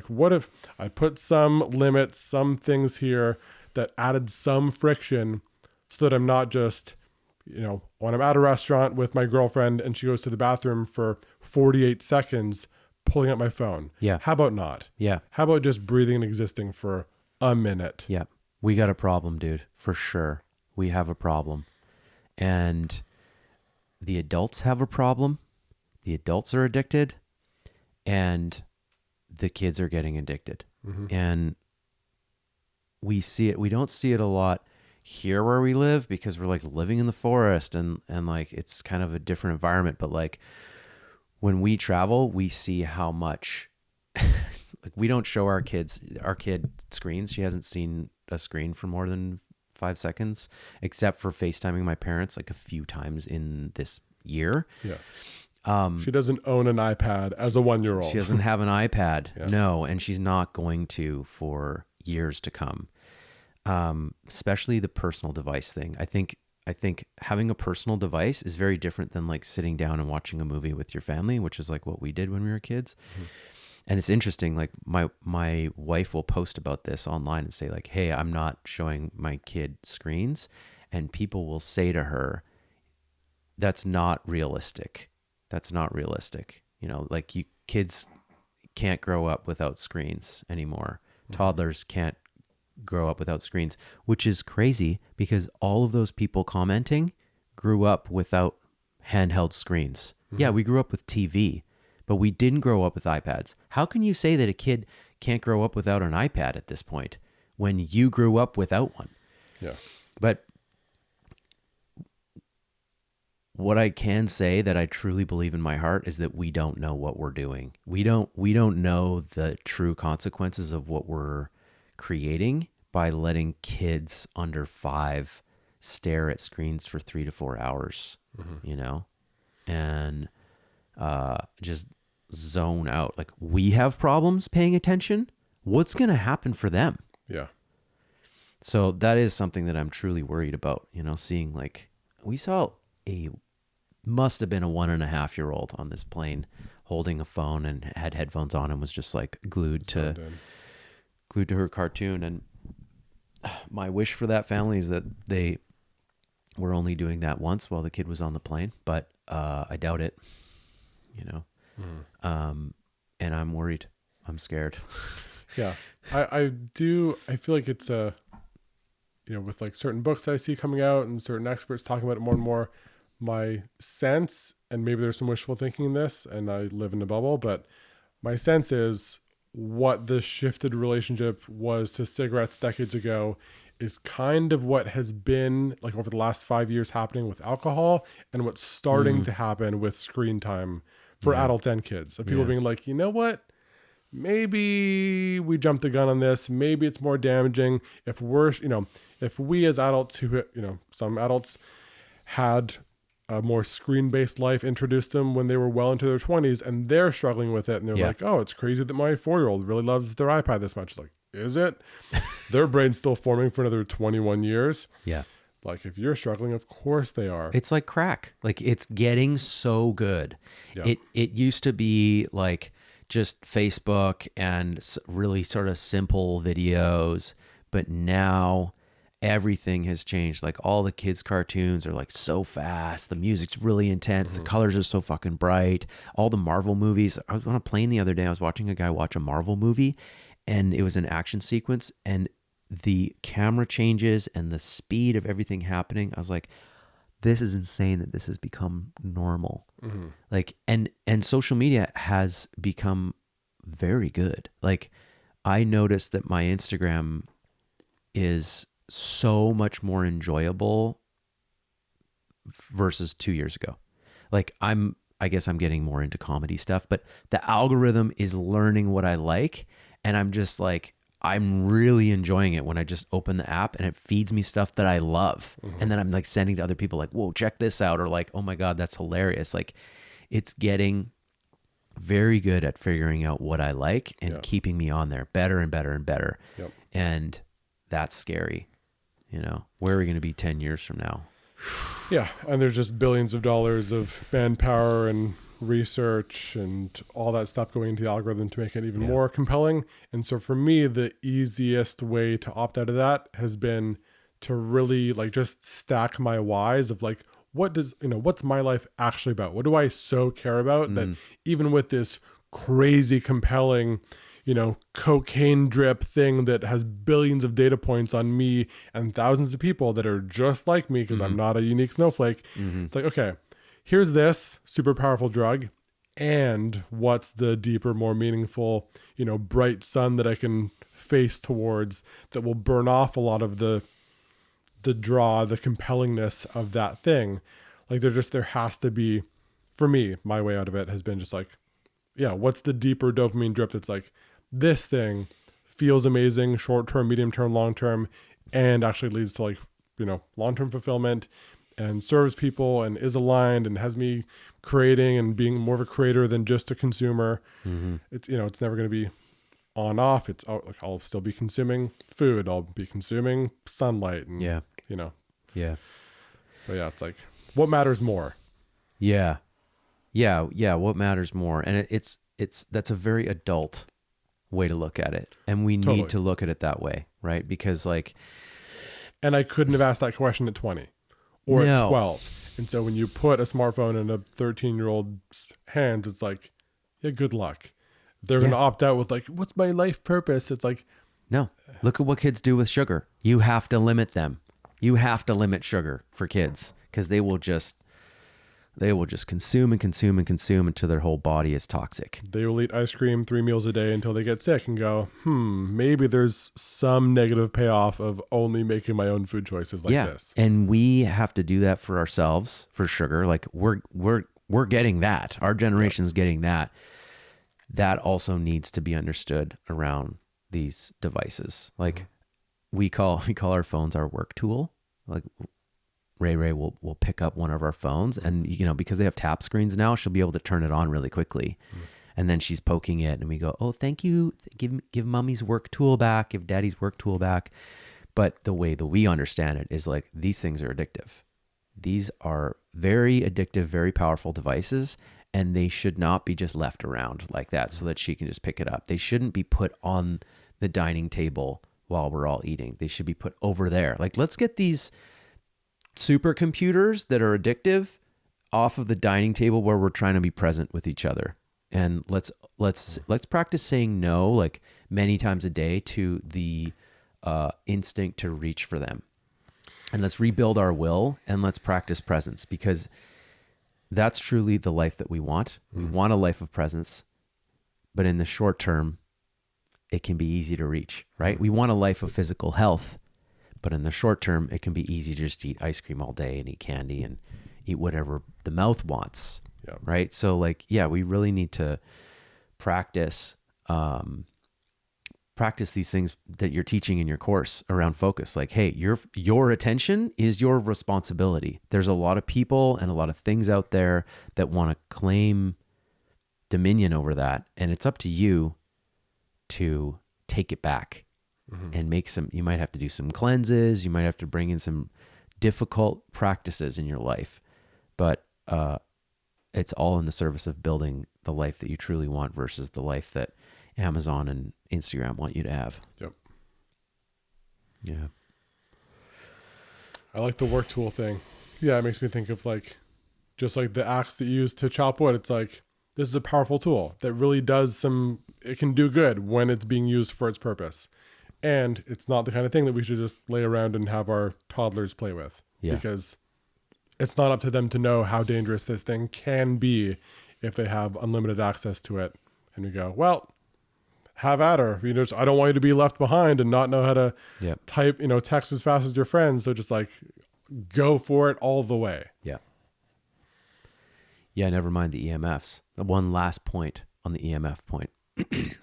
What if I put some limits, some things here that added some friction so that I'm not just, when I'm at a restaurant with my girlfriend and she goes to the bathroom for 48 seconds, pulling up my phone. Yeah. How about not? Yeah. How about just breathing and existing for a minute? Yeah. We got a problem, dude, for sure. We have a problem. And the adults have a problem. The adults are addicted and the kids are getting addicted. And we see it. We don't see it a lot here where we live because we're like living in the forest and like it's kind of a different environment. But like when we travel, we see how much like we don't show our kid screens. She hasn't seen a screen for more than 5 seconds, except for FaceTiming my parents like a few times in this year. Yeah. She doesn't own an iPad as a 1-year-old. She doesn't have an iPad. No. And she's not going to for years to come. Especially the personal device thing. I think having a personal device is very different than like sitting down and watching a movie with your family, which is like what we did when we were kids. And it's interesting, like my wife will post about this online and say like, hey, I'm not showing my kid screens. And people will say to her, that's not realistic. That's not realistic. Like kids can't grow up without screens anymore. Toddlers can't grow up without screens, which is crazy because all of those people commenting grew up without handheld screens. Yeah, we grew up with TV, but we didn't grow up with iPads. How can you say that a kid can't grow up without an iPad at this point when you grew up without one? Yeah. But what I can say that I truly believe in my heart is that we don't know what we're doing. We don't know the true consequences of what we're creating by letting kids under 5 stare at screens for 3 to 4 hours, and just zone out. Like we have problems paying attention. What's going to happen for them? Yeah. So that is something that I'm truly worried about, seeing like we saw a must have been a 1.5-year-old on this plane holding a phone and had headphones on and was just like glued to her cartoon. And my wish for that family is that they were only doing that once while the kid was on the plane, but I doubt it, you know. And I'm worried. I'm scared. Yeah. I feel like it's with like certain books I see coming out and certain experts talking about it more and more, my sense, and maybe there's some wishful thinking in this and I live in a bubble, but my sense is what the shifted relationship was to cigarettes decades ago is kind of what has been like over the last 5 years happening with alcohol and what's starting to happen with screen time for adults and kids. So people being like, you know what? Maybe we jumped the gun on this. Maybe it's more damaging if if we as adults who, some adults had a more screen-based life introduced them when they were well into their 20s and they're struggling with it. And they're like, oh, it's crazy that my 4-year-old really loves their iPad this much. Like, is it? Their brain's still forming for another 21 years. Yeah. Like if you're struggling, of course they are. It's like crack. Like it's getting so good. Yeah. It used to be like just Facebook and really sort of simple videos, but now everything has changed. Like all the kids' cartoons are like so fast. The music's really intense. The colors are so fucking bright. All the Marvel movies. I was on a plane the other day. I was watching a guy watch a Marvel movie and it was an action sequence and the camera changes and the speed of everything happening. I was like, this is insane that this has become normal. Like, and social media has become very good. Like I noticed that my Instagram is so much more enjoyable versus 2 years ago. Like I guess I'm getting more into comedy stuff, but the algorithm is learning what I like. And I'm just like, I'm really enjoying it when I just open the app and it feeds me stuff that I love. And then I'm like sending to other people like, whoa, check this out. Or like, oh my God, that's hilarious. Like it's getting very good at figuring out what I like and keeping me on there better and better and better. Yep. And that's scary. Where are we going to be 10 years from now? Yeah. And there's just billions of dollars of manpower and research and all that stuff going into the algorithm to make it even more compelling. And so for me, the easiest way to opt out of that has been to really like just stack my whys of like, what's my life actually about? What do I so care about that even with this crazy compelling, cocaine drip thing that has billions of data points on me and thousands of people that are just like me because I'm not a unique snowflake. It's like, okay, here's this super powerful drug. And what's the deeper, more meaningful, bright sun that I can face towards that will burn off a lot of the draw, the compellingness of that thing. Like there has to be, for me, my way out of it has been just like, what's the deeper dopamine drip that's like, this thing feels amazing, short-term, medium-term, long-term, and actually leads to like, long-term fulfillment and serves people and is aligned and has me creating and being more of a creator than just a consumer. It's, it's never going to be on off. It's like, I'll still be consuming food. I'll be consuming sunlight and, Yeah. But yeah, it's like, what matters more? Yeah. What matters more? And that's a very adult way to look at it. And we need to look at it that way, right? Because like, and I couldn't have asked that question at 20 or at 12. And so when you put a smartphone in a 13-year-old's hands, it's like, yeah, good luck. They're going to opt out with like, what's my life purpose? It's like, no, look at what kids do with sugar. You have to limit them. You have to limit sugar for kids because they will just consume and consume and consume until their whole body is toxic. They will eat ice cream 3 meals a day until they get sick and go, maybe there's some negative payoff of only making my own food choices like this. And we have to do that for ourselves, for sugar. Like we're getting that. Our generation's getting that. That also needs to be understood around these devices. Like we call our phones our work tool. Like Ray will pick up one of our phones and, because they have tap screens now, she'll be able to turn it on really quickly. And then she's poking it and we go, oh, thank you. Give mommy's work tool back. Give daddy's work tool back. But the way that we understand it is like, these things are addictive. These are very addictive, very powerful devices, and they should not be just left around like that so that she can just pick it up. They shouldn't be put on the dining table while we're all eating. They should be put over there. Like, let's get these supercomputers that are addictive off of the dining table where we're trying to be present with each other. And let's practice saying no, like, many times a day to the instinct to reach for them. And let's rebuild our will, and let's practice presence, because that's truly the life that we want. We want a life of presence, but in the short term, it can be easy to reach, right? We want a life of physical health, but in the short term, it can be easy to just eat ice cream all day and eat candy and eat whatever the mouth wants, right? So, like, yeah, we really need to practice these things that you're teaching in your course around focus. Like, hey, your attention is your responsibility. There's a lot of people and a lot of things out there that want to claim dominion over that, and it's up to you to take it back and you might have to do some cleanses. You might have to bring in some difficult practices in your life, but it's all in the service of building the life that you truly want versus the life that Amazon and Instagram want you to have. Yep. Yeah. I like the work tool thing. Yeah, it makes me think of, like, just like the axe that you use to chop wood. It's like, this is a powerful tool that really it can do good when it's being used for its purpose. And it's not the kind of thing that we should just lay around and have our toddlers play with. Yeah. Because it's not up to them to know how dangerous this thing can be if they have unlimited access to it. And we go, well, have at her. I don't want you to be left behind and not know how to type, text as fast as your friends. So just, like, go for it all the way. Yeah. Yeah, never mind the EMFs. The one last point on the EMF point.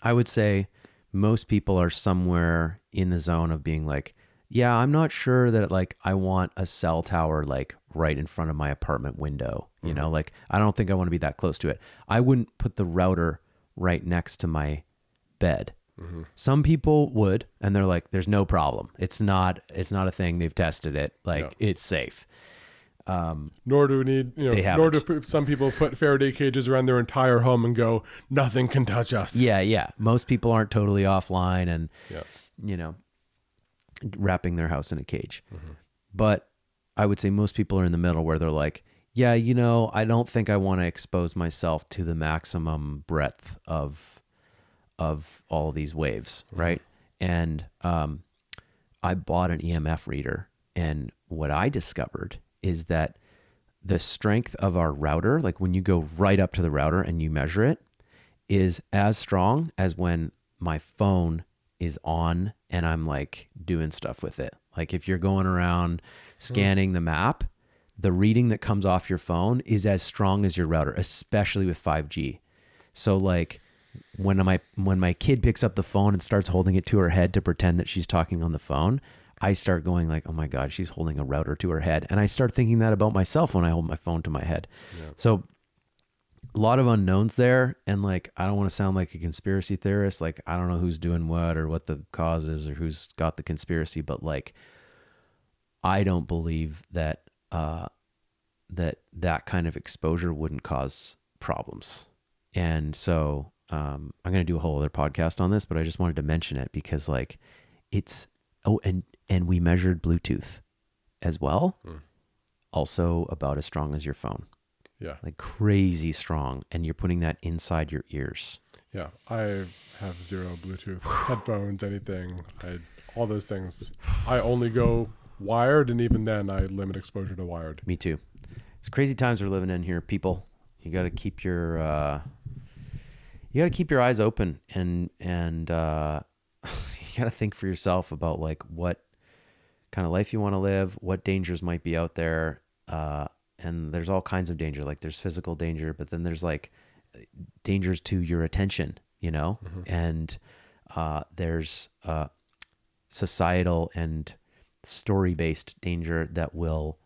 I would say most people are somewhere in the zone of being like, yeah, I'm not sure that, like, I want a cell tower, like, right in front of my apartment window. Like, I don't think I want to be that close to it. I wouldn't put the router right next to my bed. Some people would, and they're like, there's no problem. It's not a thing. They've tested it. Like, it's safe. Nor do we need, nor do some people put Faraday cages around their entire home and go, nothing can touch us. Yeah. Most people aren't totally offline and, wrapping their house in a cage. But I would say most people are in the middle where they're like, yeah, I don't think I want to expose myself to the maximum breadth of all of these waves, right? And I bought an EMF reader, and what I discovered is that the strength of our router, like when you go right up to the router and you measure it, is as strong as when my phone is on and I'm, like, doing stuff with it. Like, if you're going around scanning the map, the reading that comes off your phone is as strong as your router, especially with 5G. So, like, when my kid picks up the phone and starts holding it to her head to pretend that she's talking on the phone, I start going like, oh my God, she's holding a router to her head. And I start thinking that about myself when I hold my phone to my head. Yeah. So a lot of unknowns there. And, like, I don't want to sound like a conspiracy theorist. Like, I don't know who's doing what or what the cause is or who's got the conspiracy, but, like, I don't believe that that kind of exposure wouldn't cause problems. And so I'm going to do a whole other podcast on this, but I just wanted to mention it because, like, it's, and we measured Bluetooth as well. Also about as strong as your phone. Yeah. Like, crazy strong. And you're putting that inside your ears. Yeah. I have zero Bluetooth headphones, anything. All those things. I only go wired, and even then I limit exposure to wired. Me too. It's crazy times we're living in here, people. You got to keep your eyes open, and you got to think for yourself about, like, what kind of life you want to live, what dangers might be out there. And there's all kinds of danger. Like, there's physical danger, but then there's, like, dangers to your attention, and there's societal and story-based danger that will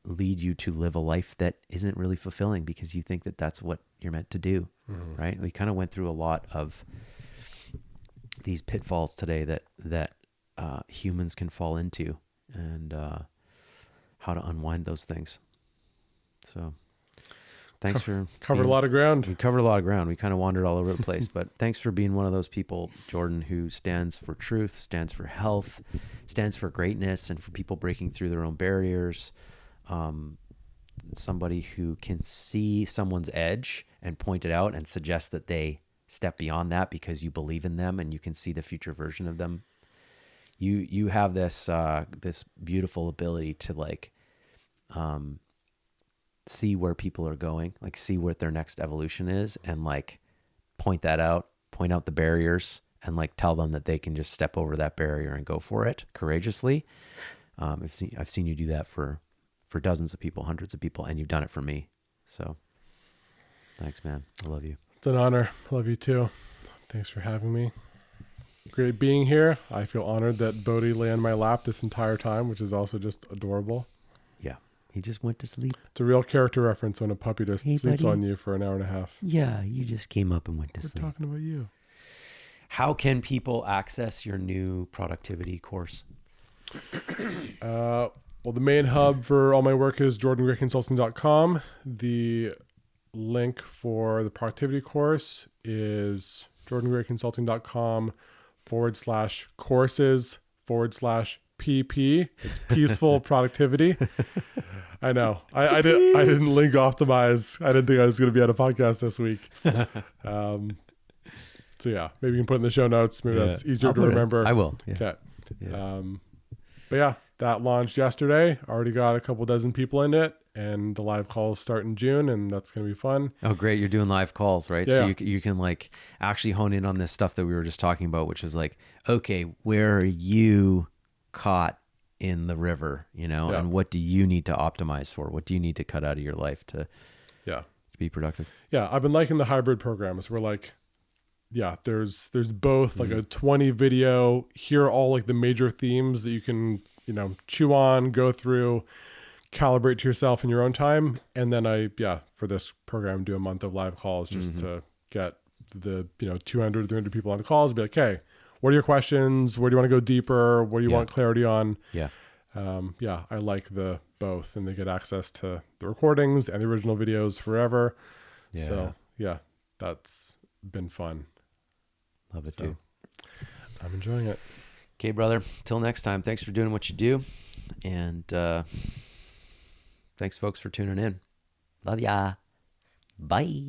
lead you to live a life that isn't really fulfilling because you think that that's what you're meant to do, right? We kind of went through a lot of these pitfalls today that humans can fall into, and how to unwind those things. So thanks for covered a lot of ground. We covered a lot of ground. We kind of wandered all over the place, but thanks for being one of those people, Jordan, who stands for truth, stands for health, stands for greatness, and for people breaking through their own barriers. Somebody who can see someone's edge and point it out and suggest that they step beyond that because you believe in them and you can see the future version of them. You have this this beautiful ability to like see where people are going, like see what their next evolution is, and like point out the barriers, and like tell them that they can just step over that barrier and go for it courageously. I've seen you do that for dozens of people, hundreds of people, and you've done it for me. So thanks, man. I love you. It's an honor. I love you too. Thanks for having me. Great being here. I feel honored that Bodhi lay on my lap this entire time, which is also just adorable. Yeah. He just went to sleep. It's a real character reference when a puppy just sleeps on you for an hour and a half. Yeah, you just came up and went to sleep. We're talking about you. How can people access your new productivity course? Well, the main hub for all my work is jordangrayconsulting.com. The link for the productivity course is jordangrayconsulting.com/courses/PP. It's peaceful productivity. I know. I didn't link optimize. I didn't think I was going to be on a podcast this week. So yeah, maybe you can put it in the show notes. Maybe that's easier to remember. I will. Yeah. Okay. Yeah. But yeah, that launched yesterday. Already got a couple dozen people in it, and the live calls start in June, and that's going to be fun. Oh, great. You're doing live calls, right? Yeah. So you can like actually hone in on this stuff that we were just talking about, which is like, okay, where are you caught in the river, and what do you need to optimize for? What do you need to cut out of your life to be productive? Yeah. I've been liking the hybrid programs where like, there's both like a 20 video, here are all like the major themes that you can, chew on, go through, calibrate to yourself in your own time. And then for this program, do a month of live calls just to get the, 200, 300 people on calls, be like, hey, what are your questions? Where do you want to go deeper? What do you want clarity on? Yeah. I like the both, and they get access to the recordings and the original videos forever. Yeah. So that's been fun. Love it, dude. I'm enjoying it. Okay, brother. Till next time. Thanks for doing what you do. And thanks, folks, for tuning in. Love ya. Bye.